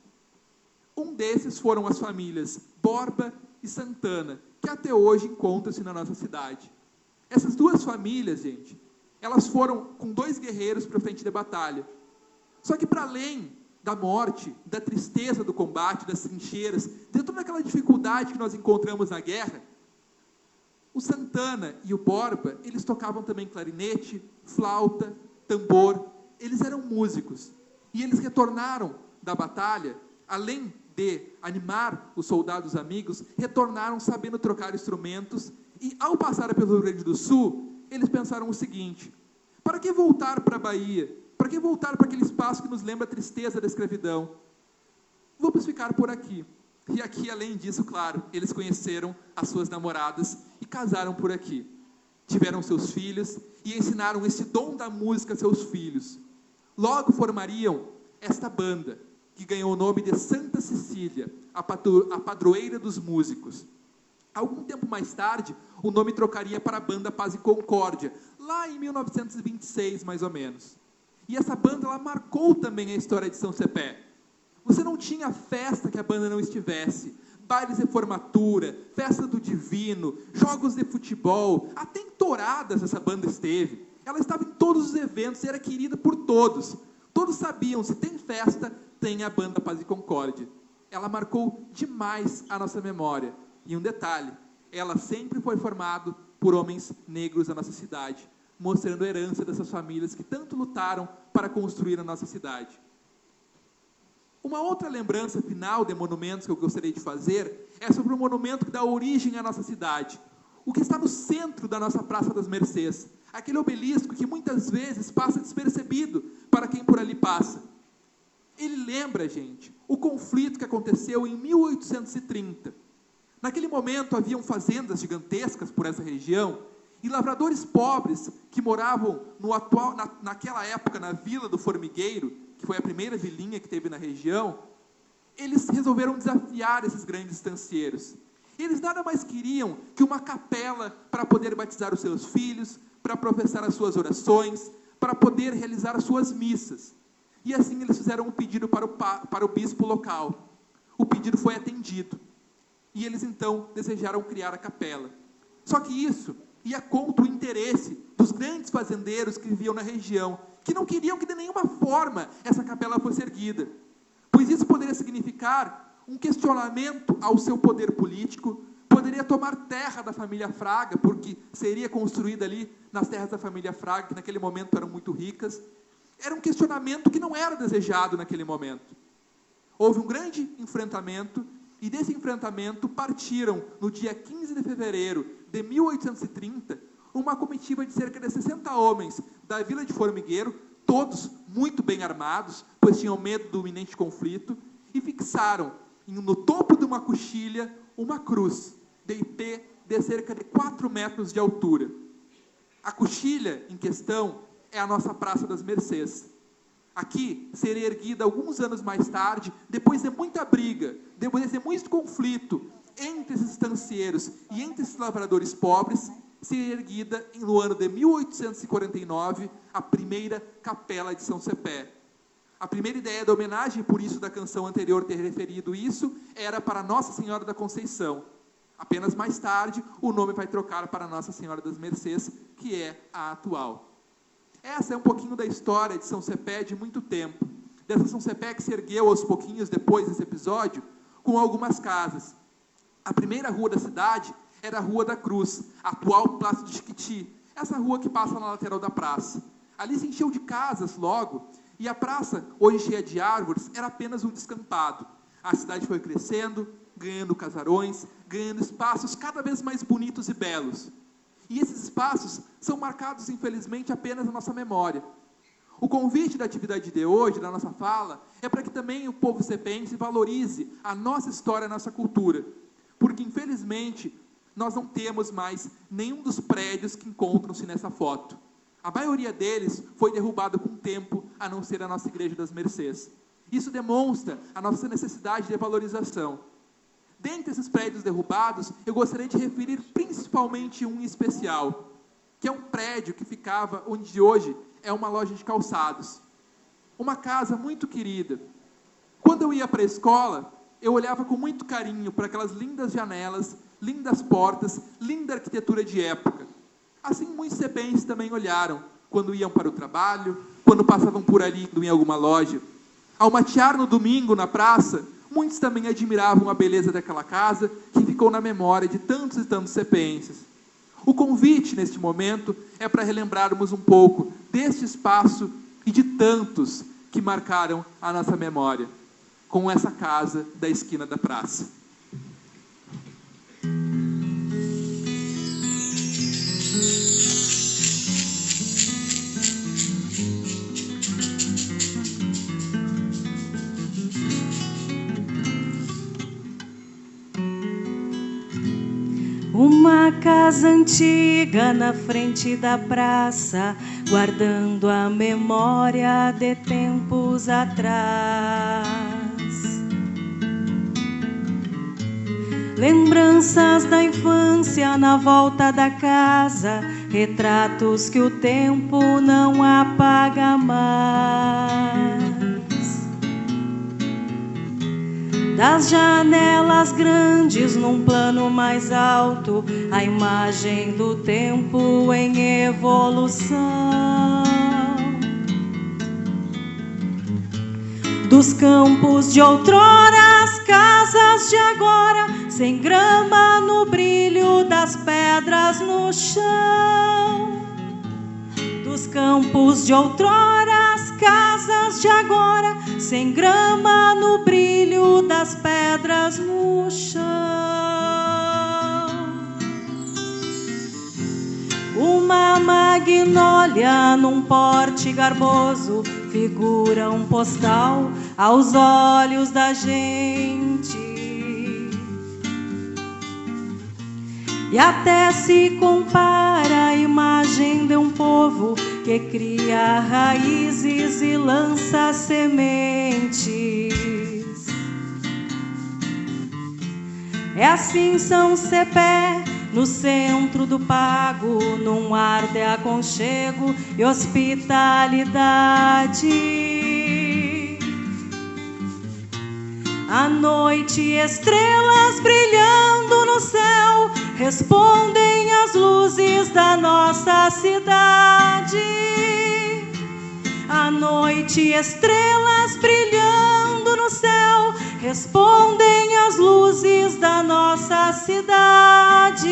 Um desses foram as famílias Borba e Santana, que até hoje encontram-se na nossa cidade. Essas duas famílias, gente, elas foram com 2 guerreiros para frente de batalha. Só que para além da morte, da tristeza do combate, das trincheiras, de toda aquela dificuldade que nós encontramos na guerra, o Santana e o Borba, eles tocavam também clarinete, flauta, tambor, eles eram músicos. E eles retornaram da batalha, além de animar os soldados amigos, retornaram sabendo trocar instrumentos, e ao passar pelo Rio Grande do Sul, eles pensaram o seguinte: para que voltar para a Bahia? Para que voltar para aquele espaço que nos lembra a tristeza da escravidão? Vamos ficar por aqui. E aqui, além disso, claro, eles conheceram as suas namoradas e casaram por aqui. Tiveram seus filhos e ensinaram esse dom da música a seus filhos. Logo formariam esta banda, que ganhou o nome de Santa Cecília, a padroeira dos músicos. Algum tempo mais tarde, o nome trocaria para a banda Paz e Concórdia, lá em 1926, mais ou menos. E essa banda, ela marcou também a história de São Cepé. Você não tinha festa que a banda não estivesse. Bailes de formatura, festa do divino, jogos de futebol, até em touradas essa banda esteve. Ela estava em todos os eventos e era querida por todos. Todos sabiam, se tem festa, tem a banda Paz e Concórdia. Ela marcou demais a nossa memória. E um detalhe, ela sempre foi formada por homens negros da nossa cidade, mostrando a herança dessas famílias que tanto lutaram para construir a nossa cidade. Uma outra lembrança final de monumentos que eu gostaria de fazer é sobre o monumento que dá origem à nossa cidade, o que está no centro da nossa Praça das Mercês, aquele obelisco que muitas vezes passa despercebido para quem por ali passa. Ele lembra, gente, o conflito que aconteceu em 1830. Naquele momento haviam fazendas gigantescas por essa região, e lavradores pobres que moravam naquela época na Vila do Formigueiro, que foi a primeira vilinha que teve na região, eles resolveram desafiar esses grandes estancieiros. Eles nada mais queriam que uma capela para poder batizar os seus filhos, para professar as suas orações, para poder realizar as suas missas. E assim eles fizeram um pedido para o bispo local. O pedido foi atendido. E eles então desejaram criar a capela. Só que isso ia contra o interesse dos grandes fazendeiros que viviam na região, que não queriam que de nenhuma forma essa capela fosse erguida, pois isso poderia significar um questionamento ao seu poder político, poderia tomar terra da família Fraga, porque seria construída ali nas terras da família Fraga, que naquele momento eram muito ricas. Era um questionamento que não era desejado naquele momento. Houve um grande enfrentamento, e desse enfrentamento partiram, no dia 15 de fevereiro de 1830, uma comitiva de cerca de 60 homens da vila de Formigueiro, todos muito bem armados, pois tinham medo do iminente conflito, e fixaram no topo de uma coxilha uma cruz de IP de cerca de 4 metros de altura. A coxilha em questão é a nossa Praça das Mercês. Aqui seria erguida alguns anos mais tarde, depois de muita briga, depois de muito conflito entre esses estancieiros e entre esses lavradores pobres, seria erguida no ano de 1849 a primeira capela de São Cepé. A primeira ideia da homenagem, por isso da canção anterior ter referido isso, era para Nossa Senhora da Conceição. Apenas mais tarde, o nome vai trocar para Nossa Senhora das Mercês, que é a atual. Essa é um pouquinho da história de São Cepé de muito tempo. Dessa São Cepé que se ergueu aos pouquinhos depois desse episódio, com algumas casas. A primeira rua da cidade era a Rua da Cruz, a atual Praça de Chiquiti, essa rua que passa na lateral da praça. Ali se encheu de casas logo, e a praça, hoje cheia de árvores, era apenas um descampado. A cidade foi crescendo, ganhando casarões, ganhando espaços cada vez mais bonitos e belos. E esses espaços são marcados, infelizmente, apenas na nossa memória. O convite da atividade de hoje, da nossa fala, é para que também o povo cepense valorize a nossa história, a nossa cultura. Porque, infelizmente, nós não temos mais nenhum dos prédios que encontram-se nessa foto. A maioria deles foi derrubado com o tempo, a não ser a nossa Igreja das Mercês. Isso demonstra a nossa necessidade de valorização. Dentre esses prédios derrubados, eu gostaria de referir principalmente um em especial, que é um prédio que ficava onde hoje é uma loja de calçados. Uma casa muito querida. Quando eu ia para a escola, eu olhava com muito carinho para aquelas lindas janelas, lindas portas, linda arquitetura de época. Assim, muitos cepenses também olharam, quando iam para o trabalho, quando passavam por ali em alguma loja. Ao matear no domingo na praça, muitos também admiravam a beleza daquela casa, que ficou na memória de tantos e tantos cepenses. O convite, neste momento, é para relembrarmos um pouco deste espaço e de tantos que marcaram a nossa memória, com essa casa da esquina da praça. Uma casa antiga na frente da praça, guardando a memória de tempos atrás. Lembranças da infância na volta da casa, retratos que o tempo não apaga mais. Das janelas grandes num plano mais alto, a imagem do tempo em evolução. Dos campos de outrora, as casas de agora, sem grama no brilho das pedras no chão. Dos campos de outrora, as casas de agora, sem grama no brilho das pedras no chão. Uma magnólia num porte garboso figura um postal aos olhos da gente. E até se compara a imagem de um povo que cria raízes e lança sementes. É assim São Cepé, no centro do pago, num ar de aconchego e hospitalidade. À noite, estrelas brilhando no céu respondem às luzes da nossa cidade. À noite, estrelas brilhando no céu respondem às luzes da nossa cidade.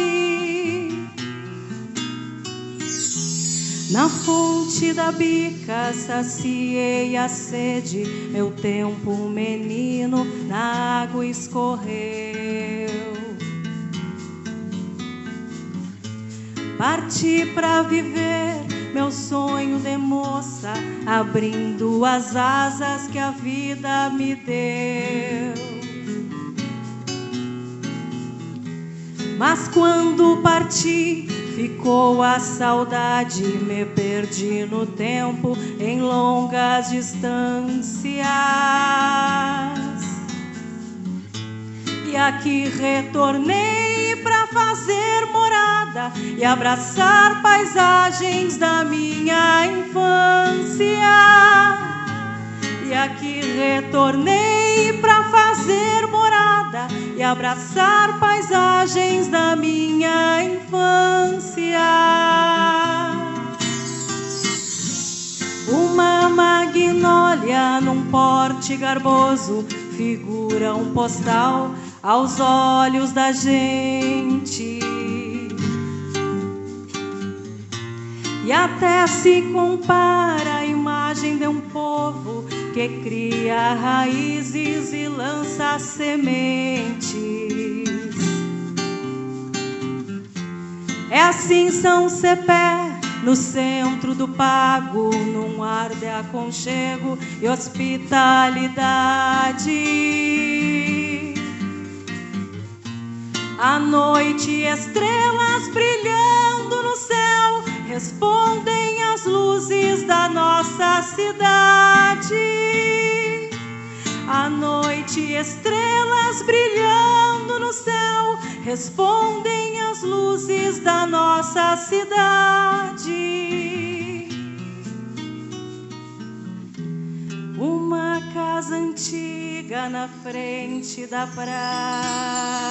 Na fonte da bica saciei a sede, meu tempo menino na água escorreu. Parti pra viver meu sonho de moça, abrindo as asas que a vida me deu. Mas quando parti, ficou a saudade, me perdi no tempo, em longas distâncias. E aqui retornei pra fazer morada e abraçar paisagens da minha infância. E aqui retornei pra fazer morada e abraçar paisagens da minha infância. Uma magnólia num porte garboso figura um postal aos olhos da gente. E até se compara a imagem de um povo que cria raízes e lança sementes. É assim São Cepé, no centro do pago, num ar de aconchego e hospitalidade. À noite, estrelas brilhando no céu respondem às luzes da nossa cidade. À noite, estrelas brilhando no céu respondem às luzes da nossa cidade. Uma casa antiga na frente da praça.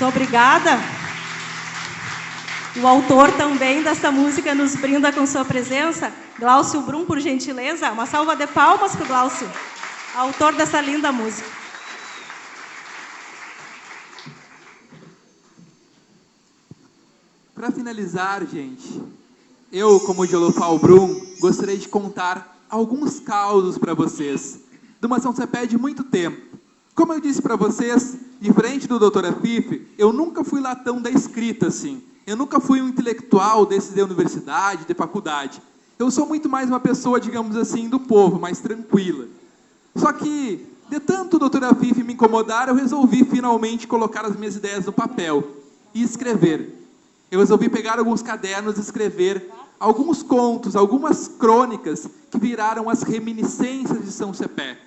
Muito obrigada. O autor também dessa música nos brinda com sua presença, Glaucio Brum, por gentileza. Uma salva de palmas para o Glaucio, autor dessa linda música. Para finalizar, gente, eu, como Jolofal Brum, gostaria de contar alguns causos para vocês de uma São Cepé de muito tempo. Como eu disse para vocês, diferente do Dr. Afif, eu nunca fui latão da escrita assim. Eu nunca fui um intelectual desse de universidade, de faculdade. Eu sou muito mais uma pessoa, digamos assim, do povo, mais tranquila. Só que, de tanto o Dr. Afif me incomodar, eu resolvi finalmente colocar as minhas ideias no papel e escrever. Eu resolvi pegar alguns cadernos e escrever alguns contos, algumas crônicas que viraram as reminiscências de São Cepé.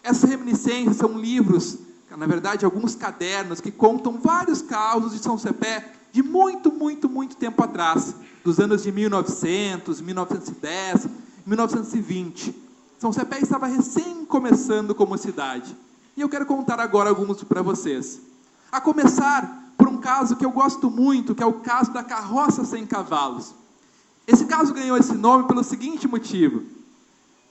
Essas reminiscências são livros, na verdade, alguns cadernos que contam vários causos de São Cepé de muito, muito, muito tempo atrás, dos anos de 1900, 1910, 1920. São Cepé estava recém começando como cidade. E eu quero contar agora alguns para vocês. A começar por um caso que eu gosto muito, que é o caso da carroça sem cavalos. Esse caso ganhou esse nome pelo seguinte motivo.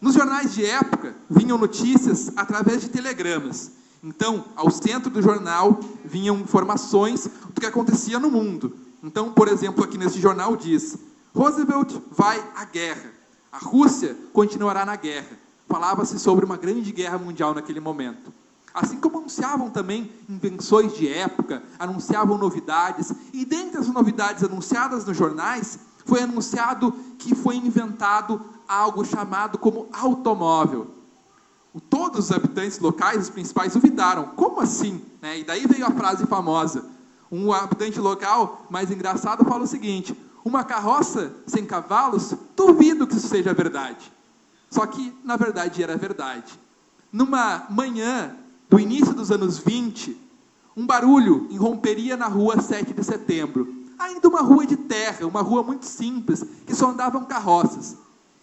Nos jornais de época, vinham notícias através de telegramas. Então, ao centro do jornal, vinham informações do que acontecia no mundo. Então, por exemplo, aqui nesse jornal diz: Roosevelt vai à guerra. A Rússia continuará na guerra. Falava-se sobre uma grande guerra mundial naquele momento. Assim como anunciavam também invenções de época, anunciavam novidades. E dentre as novidades anunciadas nos jornais, foi anunciado que foi inventado algo chamado como automóvel. Todos os habitantes locais, os principais, duvidaram. Como assim? E daí veio a frase famosa. Um habitante local, mais engraçado, fala o seguinte: uma carroça sem cavalos, duvido que isso seja verdade. Só que, na verdade, era verdade. Numa manhã do início dos anos 20, um barulho irromperia na rua 7 de setembro. Ainda uma rua de terra, uma rua muito simples, que só andavam carroças.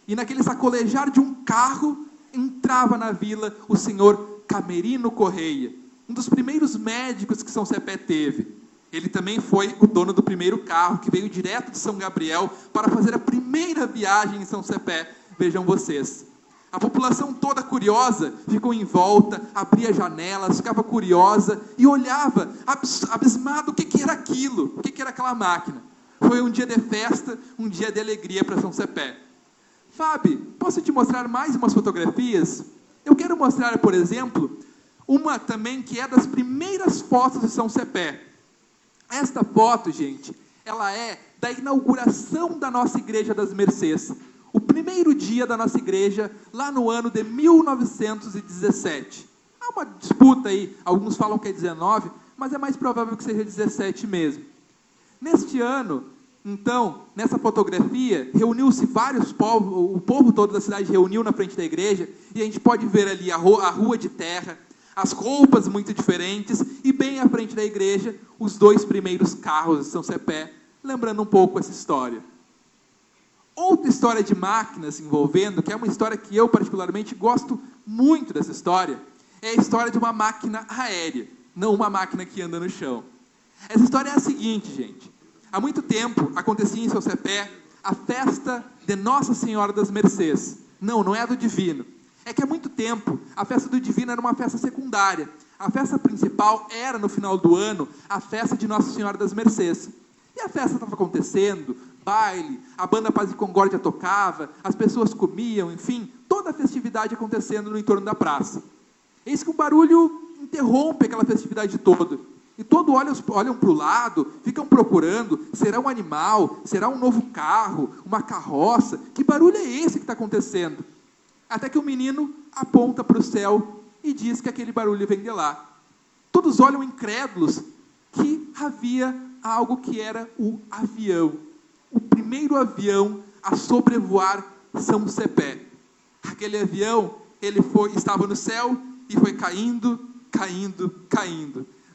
E naquele sacolejar de um carro, entrava na vila o senhor Camerino Correia, um dos primeiros médicos que São Cepé teve. Ele também foi o dono do primeiro carro, que veio direto de São Gabriel para fazer a primeira viagem em São Cepé. Vejam vocês. A população toda curiosa ficou em volta, abria janelas, ficava curiosa e olhava, abismado, o que era aquilo, o que era aquela máquina. Foi um dia de festa, um dia de alegria para São Cepé. Fábio, posso te mostrar mais umas fotografias? Eu quero mostrar, por exemplo, uma também que é das primeiras fotos de São Cepé. Esta foto, gente, ela é da inauguração da nossa Igreja das Mercês. O primeiro dia da nossa igreja, lá no ano de 1917. Há uma disputa aí, alguns falam que é 19, mas é mais provável que seja 17 mesmo. Neste ano, então, nessa fotografia, reuniu-se vários povos, o povo todo da cidade reuniu na frente da igreja, e a gente pode ver ali a rua de terra, as roupas muito diferentes, e bem à frente da igreja, os 2 primeiros carros de São Cepé, lembrando um pouco essa história. Outra história de máquinas envolvendo, que é uma história que eu particularmente gosto muito dessa história, é a história de uma máquina aérea, não uma máquina que anda no chão. Essa história é a seguinte, gente. Há muito tempo acontecia em São Cepé a festa de Nossa Senhora das Mercês. Não é a do Divino. É que há muito tempo a festa do Divino era uma festa secundária. A festa principal era, no final do ano, a festa de Nossa Senhora das Mercês. E a festa estava acontecendo, baile, a banda Paz e Concórdia tocava, as pessoas comiam, enfim, toda a festividade acontecendo no entorno da praça. Eis que um barulho interrompe aquela festividade toda. E todos olham para o lado, ficam procurando, será um animal, será um novo carro, uma carroça, que barulho é esse que está acontecendo? Até que o menino aponta para o céu e diz que aquele barulho vem de lá. Todos olham incrédulos que havia algo que era o avião. O primeiro avião a sobrevoar São Cepé. Aquele avião, estava no céu e foi caindo.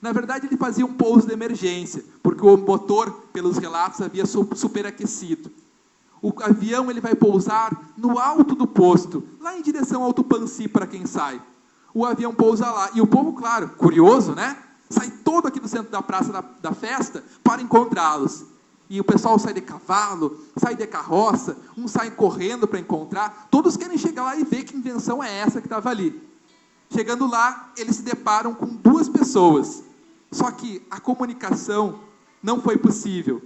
Na verdade, ele fazia um pouso de emergência, porque o motor, pelos relatos, havia superaquecido. O avião ele vai pousar no alto do posto, lá em direção ao Tupãssi, para quem sai. O avião pousa lá, e o povo, claro, curioso, né? Sai todo aqui do centro da praça da festa para encontrá-los. E o pessoal sai de cavalo, sai de carroça, uns saem correndo para encontrar, todos querem chegar lá e ver que invenção é essa que estava ali. Chegando lá, eles se deparam com 2 pessoas. Só que a comunicação não foi possível.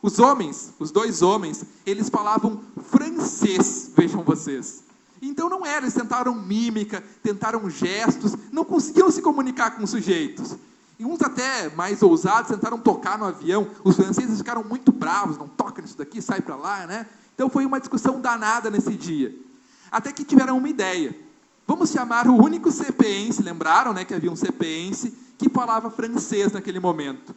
Os 2 homens, eles falavam francês, vejam vocês. Então não era, eles tentaram mímica, tentaram gestos, não conseguiam se comunicar com os sujeitos. E uns até mais ousados tentaram tocar no avião, os franceses ficaram muito bravos, não toca nisso daqui, sai para lá, né? Então foi uma discussão danada nesse dia. Até que tiveram uma ideia. Vamos chamar o único cepeense, lembraram, né, que havia um cepeense que falava francês naquele momento.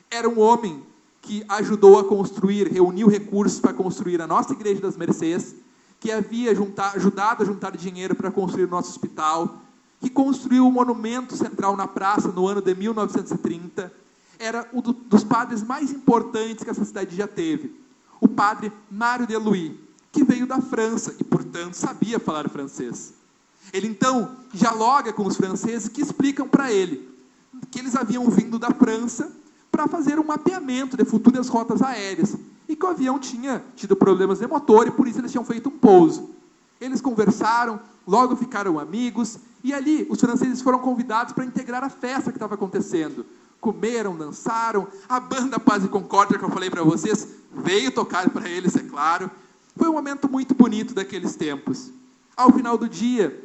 Era um homem que ajudou a construir, reuniu recursos para construir a nossa Igreja das Mercês, que havia ajudado a juntar dinheiro para construir o nosso hospital, que construiu o monumento central na praça no ano de 1930, era um dos padres mais importantes que essa cidade já teve. O padre Mário de Louis, que veio da França e, portanto, sabia falar francês. Ele, então, dialoga com os franceses que explicam para ele que eles haviam vindo da França para fazer um mapeamento de futuras rotas aéreas e que o avião tinha tido problemas de motor e por isso eles tinham feito um pouso. Eles conversaram, logo ficaram amigos e ali os franceses foram convidados para integrar a festa que estava acontecendo. Comeram, dançaram, a banda Paz e Concórdia que eu falei para vocês veio tocar para eles, é claro. Foi um momento muito bonito daqueles tempos. Ao final do dia,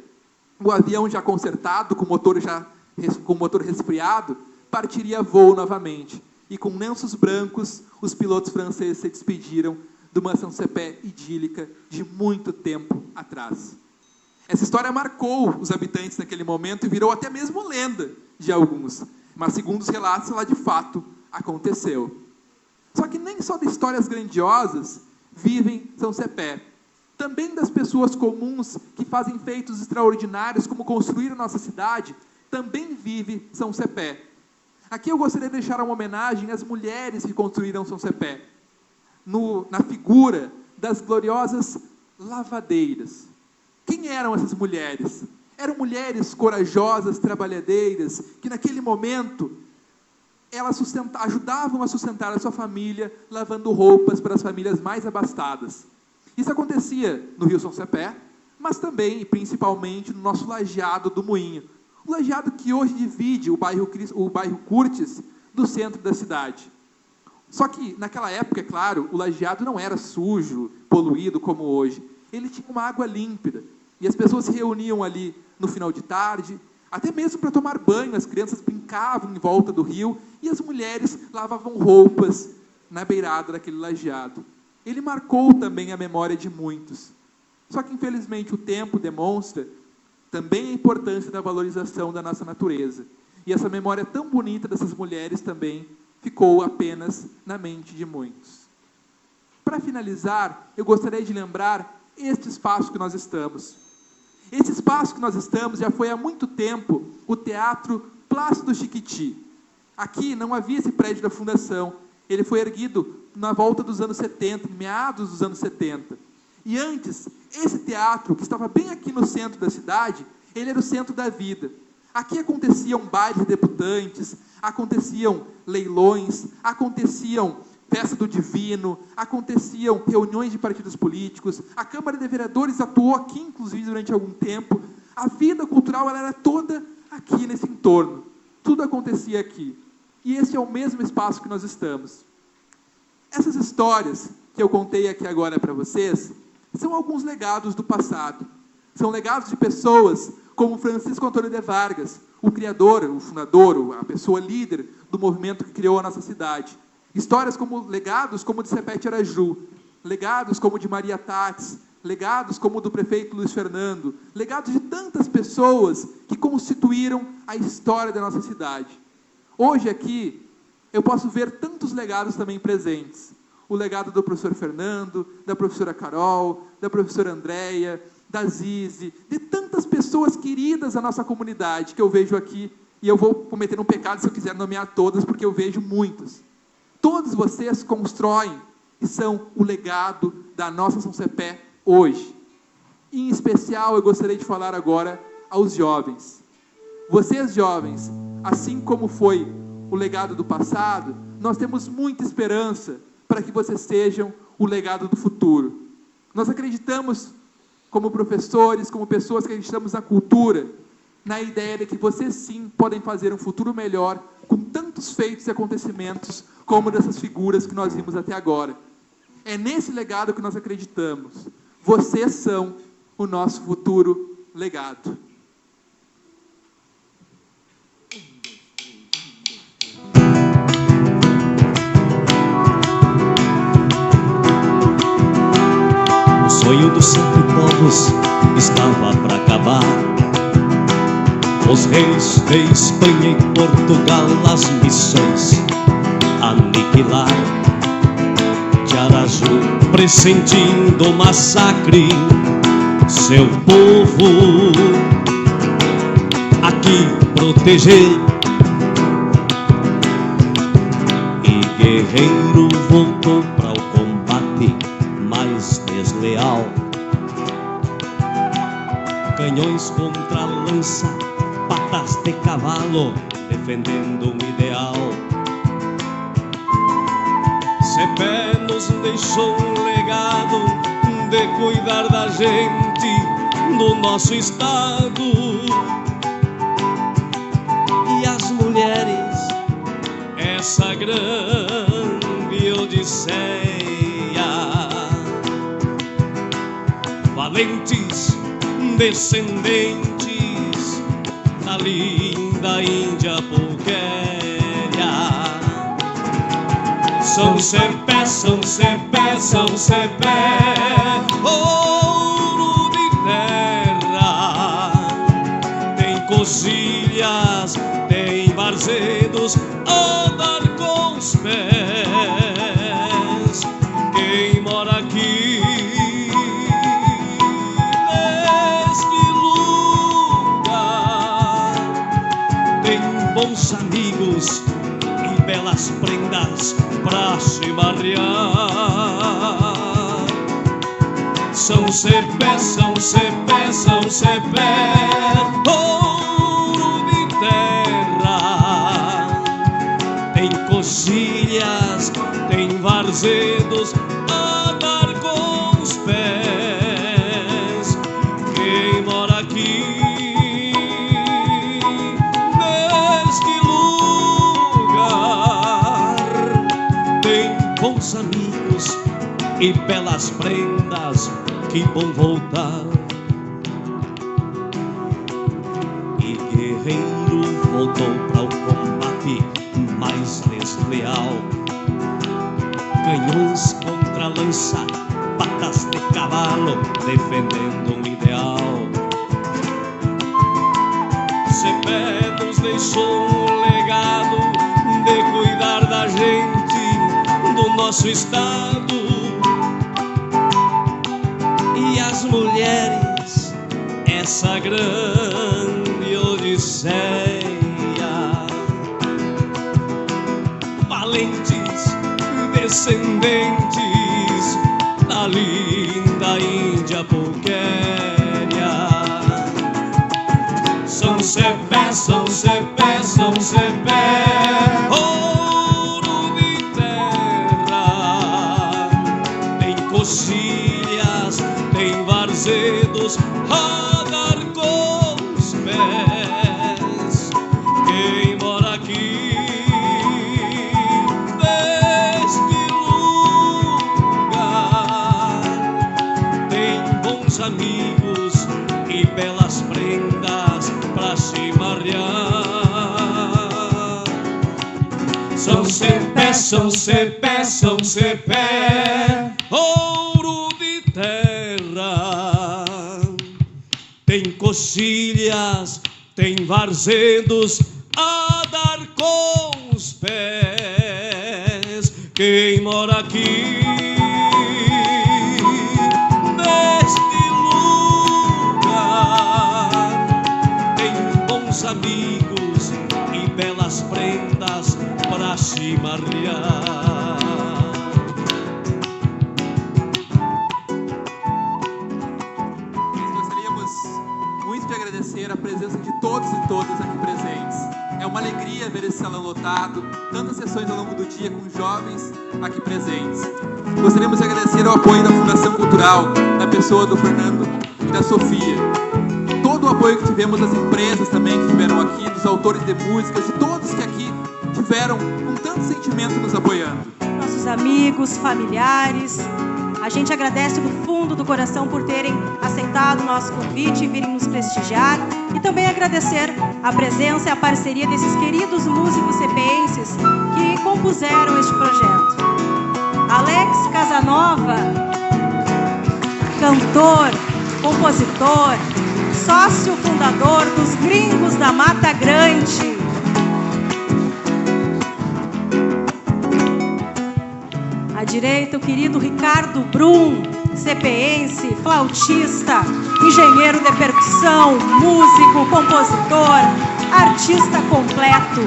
o avião já consertado, com o motor resfriado, partiria a voo novamente. E com lenços brancos, os pilotos franceses se despediram de uma São Cepé idílica de muito tempo atrás. Essa história marcou os habitantes naquele momento e virou até mesmo lenda de alguns. Mas, segundo os relatos, ela de fato aconteceu. Só que nem só de histórias grandiosas vivem São Cepé. também das pessoas comuns que fazem feitos extraordinários, como construir a nossa cidade, também vive São Cepé. Aqui eu gostaria de deixar uma homenagem às mulheres que construíram São Cepé, na figura das gloriosas lavadeiras. Quem eram essas mulheres? Eram mulheres corajosas, trabalhadeiras, que naquele momento elas ajudavam a sustentar a sua família, lavando roupas para as famílias mais abastadas. Isso acontecia no Rio São Cepé, mas também e principalmente no nosso lajeado do Moinho. O lajeado que hoje divide o bairro Curtis do centro da cidade. Só que, naquela época, é claro, o lajeado não era sujo, poluído como hoje. Ele tinha uma água límpida. E as pessoas se reuniam ali no final de tarde, até mesmo para tomar banho. As crianças brincavam em volta do rio e as mulheres lavavam roupas na beirada daquele lajeado. Ele marcou também a memória de muitos. Só que, infelizmente, o tempo demonstra também a importância da valorização da nossa natureza. E essa memória tão bonita dessas mulheres também ficou apenas na mente de muitos. Para finalizar, eu gostaria de lembrar este espaço que nós estamos. Esse espaço que nós estamos já foi há muito tempo o Teatro Plácido Chiquiti. Aqui não havia esse prédio da fundação. Ele foi erguido na volta dos anos 70, meados dos anos 70. E antes, esse teatro, que estava bem aqui no centro da cidade, ele era o centro da vida. Aqui aconteciam bailes de debutantes, aconteciam leilões, aconteciam festa do divino, aconteciam reuniões de partidos políticos, a Câmara de Vereadores atuou aqui, inclusive, durante algum tempo. A vida cultural ela era toda aqui nesse entorno. Tudo acontecia aqui. E esse é o mesmo espaço que nós estamos. Essas histórias que eu contei aqui agora para vocês são alguns legados do passado. São legados de pessoas como Francisco Antônio de Vargas, o criador, o fundador, a pessoa líder do movimento que criou a nossa cidade. Histórias como legados como de Sepete Araju, legados como de Maria Tates, legados como do prefeito Luiz Fernando, legados de tantas pessoas que constituíram a história da nossa cidade. Hoje aqui, eu posso ver tantos legados também presentes. O legado do professor Fernando, da professora Carol, da professora Andréia, da Zizi, de tantas pessoas queridas da nossa comunidade que eu vejo aqui, e eu vou cometer um pecado se eu quiser nomear todas, porque eu vejo muitas. Todos vocês constroem e são o legado da nossa São Cepé hoje. Em especial, eu gostaria de falar agora aos jovens. Vocês, jovens, assim como foi o legado do passado, nós temos muita esperança para que vocês sejam o legado do futuro. Nós acreditamos, como professores, como pessoas que acreditamos na cultura, na ideia de que vocês sim podem fazer um futuro melhor com tantos feitos e acontecimentos como dessas figuras que nós vimos até agora. É nesse legado que nós acreditamos. Vocês são o nosso futuro legado. O sonho dos 100 povos estava para acabar. Os reis de Espanha e Portugal, as missões aniquilar. De Araju, pressentindo o massacre, seu povo aqui proteger. E guerreiro voltou para o combate mais desleal. Canhões contra a lança, patas de cavalo, defendendo um ideal. Cepé nos deixou um legado de cuidar da gente, do nosso estado. E as mulheres, essa grande odisseia, valentes descendentes da linda Índia Pulquéria. São Cepé, São Cepé, São Cepé, ouro de terra. Tem coxilhas, tem varzedos a dar com os pés. Quem mora aqui bons amigos e belas prendas pra se marrear. São Cepé, São Cepé, São Cepé, ouro de terra. Tem coxilhas, tem varzedos a dar com os pés. Quem mora aqui neste lugar tem bons amigos e belas prendas, que bom voltar. E guerreiro voltou para o combate mais desleal. Canhões contra lança, patas de cavalo, defendendo um ideal. Cepé nos deixou um legado de cuidar da gente, do nosso estado. E as mulheres, essa grande odisseia, valentes descendentes da linda Índia Pulquéria. São Cepé, São Cepé, São Cepé, ouro de terra. Tem coxilhas, tem varzedos a dar com os pés. Quem mora aqui neste lugar tem bons amigos e belas prendas pra se marrear. São Cepé, São Cepé, São Cepé, ouro de terra. Tem coxilhas, tem varzedos a dar com os pés. Quem mora aqui neste lugar tem bons amigos e belas prendas para se marrear. Gostaríamos muito de agradecer a presença de todos e todas aqui presentes. É uma alegria ver esse salão lotado, tantas sessões ao longo do dia com jovens aqui presentes. Gostaríamos de agradecer o apoio da Fundação Cultural, na pessoa do Fernando e da Sofia. Todo o apoio que tivemos das empresas também que estiveram aqui, dos autores de músicas, de todos que aqui tiveram com tanto sentimento nos apoiando. Nossos amigos, familiares, a gente agradece do fundo do coração por terem aceitado o nosso convite e virem nos prestigiar. E também agradecer a presença e a parceria desses queridos músicos cepeenses que compuseram este projeto. Alex Casanova, cantor, compositor, sócio fundador dos Gringos da Mata Grande. À direita, o querido Ricardo Brum, cepeense, flautista, engenheiro de percussão, músico, compositor, artista completo.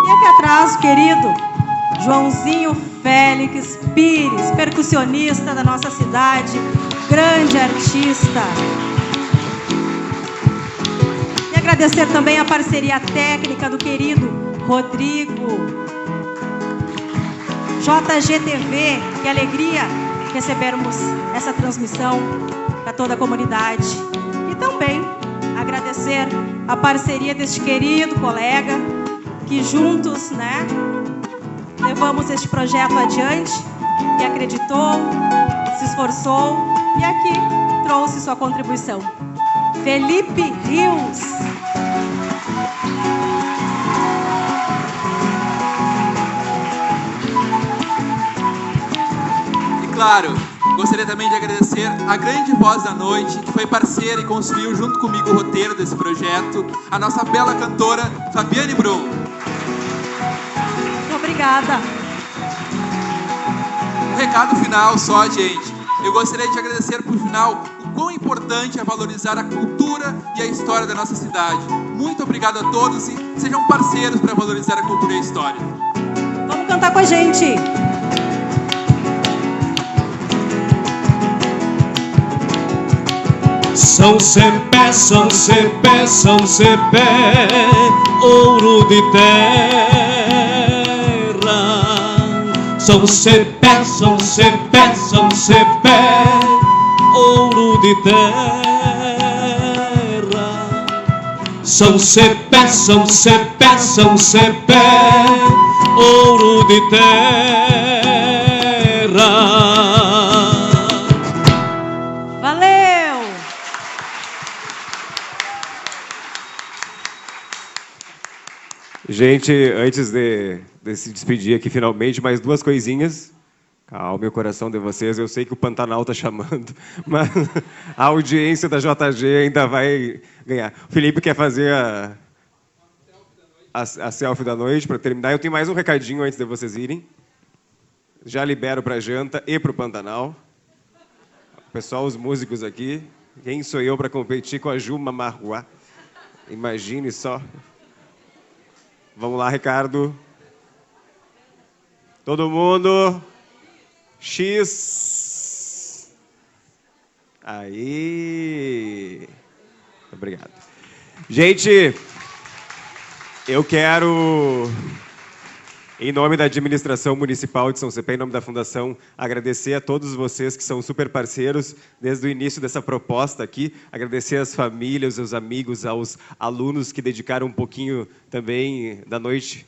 E aqui atrás, o querido Joãozinho Félix Pires, percussionista da nossa cidade, grande artista. E agradecer também a parceria técnica do querido Rodrigo. JGTV, que alegria recebermos essa transmissão para toda a comunidade. E também agradecer a parceria deste querido colega, que juntos, levamos este projeto adiante, que acreditou, se esforçou e aqui trouxe sua contribuição. Felipe Rios. Claro, gostaria também de agradecer a Grande Voz da Noite, que foi parceira e construiu junto comigo o roteiro desse projeto, a nossa bela cantora Fabiane Brum. Muito obrigada. Um recado final só, gente. Eu gostaria de agradecer por final o quão importante é valorizar a cultura e a história da nossa cidade. Muito obrigado a todos e sejam parceiros para valorizar a cultura e a história. Vamos cantar com a gente. São Cepé, São Cepé, São Cepé, ouro de terra. São Cepé, São Cepé, São Cepé, ouro de terra. São Cepé, São Cepé, São Cepé, ouro de terra. Valeu! Gente, antes de se despedir aqui finalmente, mais duas coisinhas. Calme o coração de vocês, eu sei que o Pantanal está chamando, mas a audiência da JG ainda vai ganhar. O Felipe quer fazer a selfie da noite para terminar. Eu tenho mais um recadinho antes de vocês irem. Já libero para a janta e para o Pantanal. Pessoal, os músicos aqui. Quem sou eu para competir com a Juma Marruá? Imagine só. Vamos lá, Ricardo. Todo mundo. X. Aí. Obrigado. Gente, eu quero, em nome da administração municipal de São Cepé, em nome da Fundação, agradecer a todos vocês que são super parceiros desde o início dessa proposta aqui, agradecer às famílias, aos amigos, aos alunos que dedicaram um pouquinho também da noite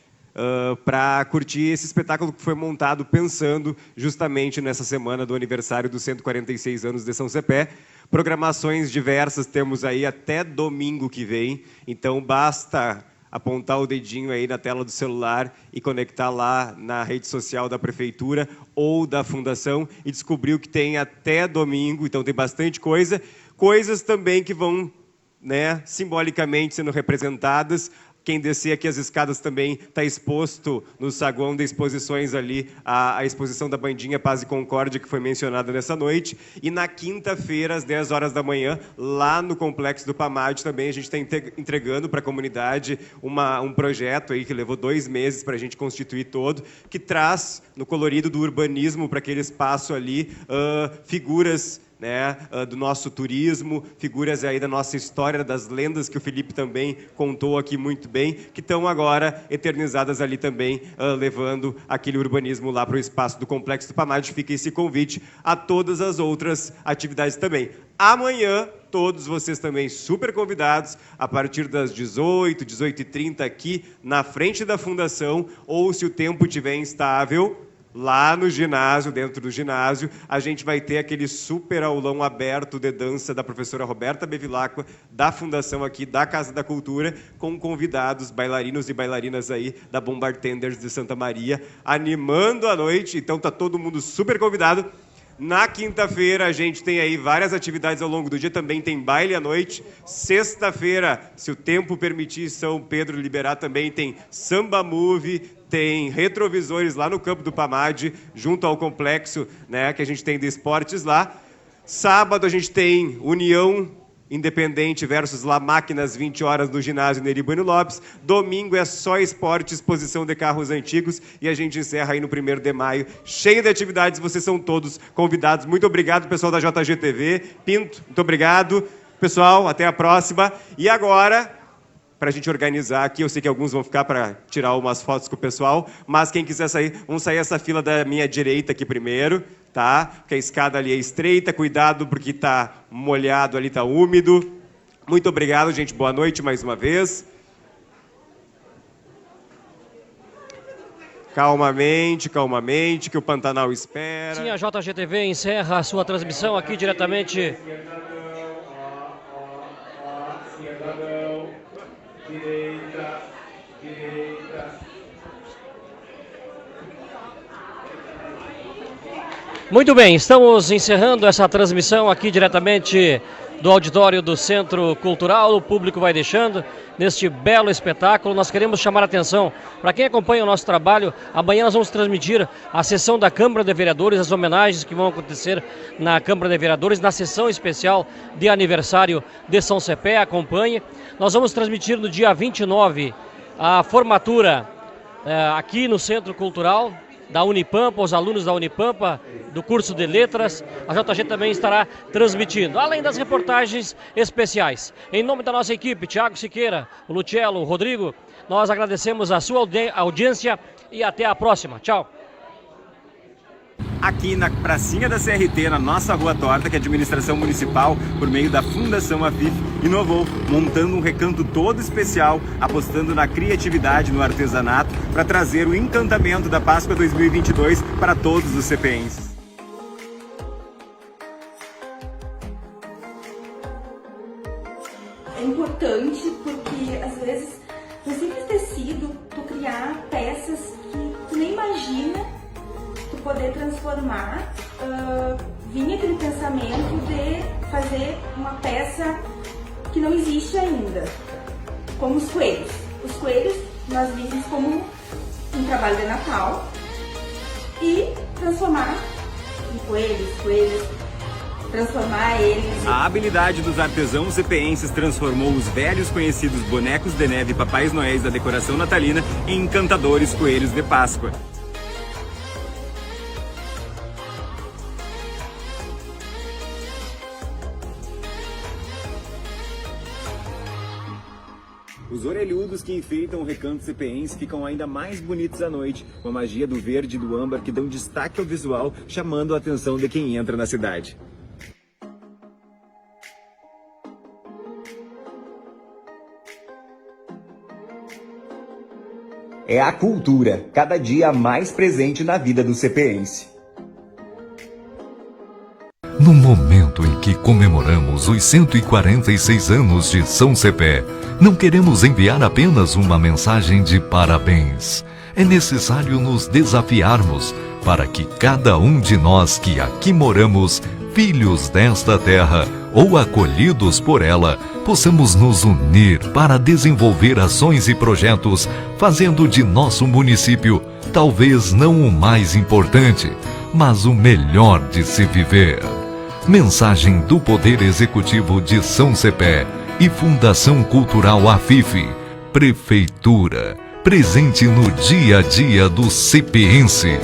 para curtir esse espetáculo que foi montado pensando justamente nessa semana do aniversário dos 146 anos de São Cepé. Programações diversas temos aí até domingo que vem, então basta apontar o dedinho aí na tela do celular e conectar lá na rede social da Prefeitura ou da Fundação e descobrir o que tem até domingo. Então tem bastante coisa. Coisas também que vão, né, simbolicamente sendo representadas. Quem descer aqui as escadas também está exposto no saguão de exposições ali, a exposição da bandinha Paz e Concórdia, que foi mencionada nessa noite. E na quinta-feira, às 10 horas da manhã, lá no Complexo do PAMAD também, a gente está entregando para a comunidade um projeto aí que levou 2 meses para a gente constituir todo, que traz, no colorido do urbanismo, para aquele espaço ali, figuras, né, do nosso turismo, figuras aí da nossa história, das lendas que o Felipe também contou aqui muito bem, que estão agora eternizadas ali também, levando aquele urbanismo lá para o espaço do Complexo do PAMAD. Fica esse convite a todas as outras atividades também. Amanhã, todos vocês também super convidados, a partir das 18, 18h30 aqui na frente da Fundação, ou se o tempo estiver instável, lá no ginásio, dentro do ginásio, a gente vai ter aquele super aulão aberto de dança da professora Roberta Bevilacqua, da Fundação aqui, da Casa da Cultura, com convidados, bailarinos e bailarinas aí da Bombartenders de Santa Maria, animando a noite. Então tá todo mundo super convidado. Na quinta-feira a gente tem aí várias atividades ao longo do dia, também tem baile à noite. Sexta-feira, se o tempo permitir, São Pedro liberar, também tem samba movie, tem retrovisores lá no campo do PAMAD, junto ao complexo, né, que a gente tem de esportes lá. Sábado a gente tem União Independente versus La Máquinas, 20 horas no ginásio Neri Bueno Lopes. Domingo é só esporte, exposição de carros antigos, e a gente encerra aí no 1º de maio, cheio de atividades. Vocês são todos convidados. Muito obrigado, pessoal da JGTV. Pinto, muito obrigado. Pessoal, até a próxima. E agora, para a gente organizar aqui, eu sei que alguns vão ficar para tirar umas fotos com o pessoal, mas quem quiser sair, vamos sair essa fila da minha direita aqui primeiro, tá? Porque a escada ali é estreita, cuidado porque tá molhado ali, tá úmido. Muito obrigado, gente, boa noite mais uma vez. Calmamente, calmamente, que o Pantanal espera. Sim, a JGTV encerra a sua transmissão aqui diretamente... Direita, direita. Muito bem, estamos encerrando essa transmissão aqui diretamente do auditório do Centro Cultural, o público vai deixando neste belo espetáculo. Nós queremos chamar a atenção para quem acompanha o nosso trabalho. Amanhã nós vamos transmitir a sessão da Câmara de Vereadores, as homenagens que vão acontecer na Câmara de Vereadores, na sessão especial de aniversário de São Cepé. Acompanhe. Nós vamos transmitir no dia 29 a formatura aqui no Centro Cultural da Unipampa, os alunos da Unipampa, do curso de Letras. A JG também estará transmitindo, além das reportagens especiais. Em nome da nossa equipe, Thiago Siqueira, o Lucielo, o Rodrigo, nós agradecemos a sua audiência e até a próxima. Tchau. Aqui na pracinha da CRT, na nossa Rua Torta, que a administração municipal, por meio da Fundação AFIF, inovou, montando um recanto todo especial, apostando na criatividade, no artesanato, para trazer o encantamento da Páscoa 2022 para todos os cepenses. É importante porque, às vezes, no simples tecido, tu criar peças que tu nem imagina, poder transformar, vinha aquele pensamento de fazer uma peça que não existe ainda, como os coelhos. Os coelhos nós vimos como um trabalho de Natal e transformar em coelhos, transformar eles. A habilidade dos artesãos cepeenses transformou os velhos conhecidos bonecos de neve e papais noéis da decoração natalina em encantadores coelhos de Páscoa. Os orelhudos que enfeitam o recanto cepeense ficam ainda mais bonitos à noite, com a magia do verde e do âmbar que dão destaque ao visual, chamando a atenção de quem entra na cidade. É a cultura, cada dia mais presente na vida do cepeense. No momento em que comemoramos os 146 anos de São Cepé, não queremos enviar apenas uma mensagem de parabéns. É necessário nos desafiarmos para que cada um de nós que aqui moramos, filhos desta terra ou acolhidos por ela, possamos nos unir para desenvolver ações e projetos, fazendo de nosso município talvez não o mais importante, mas o melhor de se viver. Mensagem do Poder Executivo de São Cepé e Fundação Cultural AFIF. Prefeitura, presente no dia a dia do cepeense.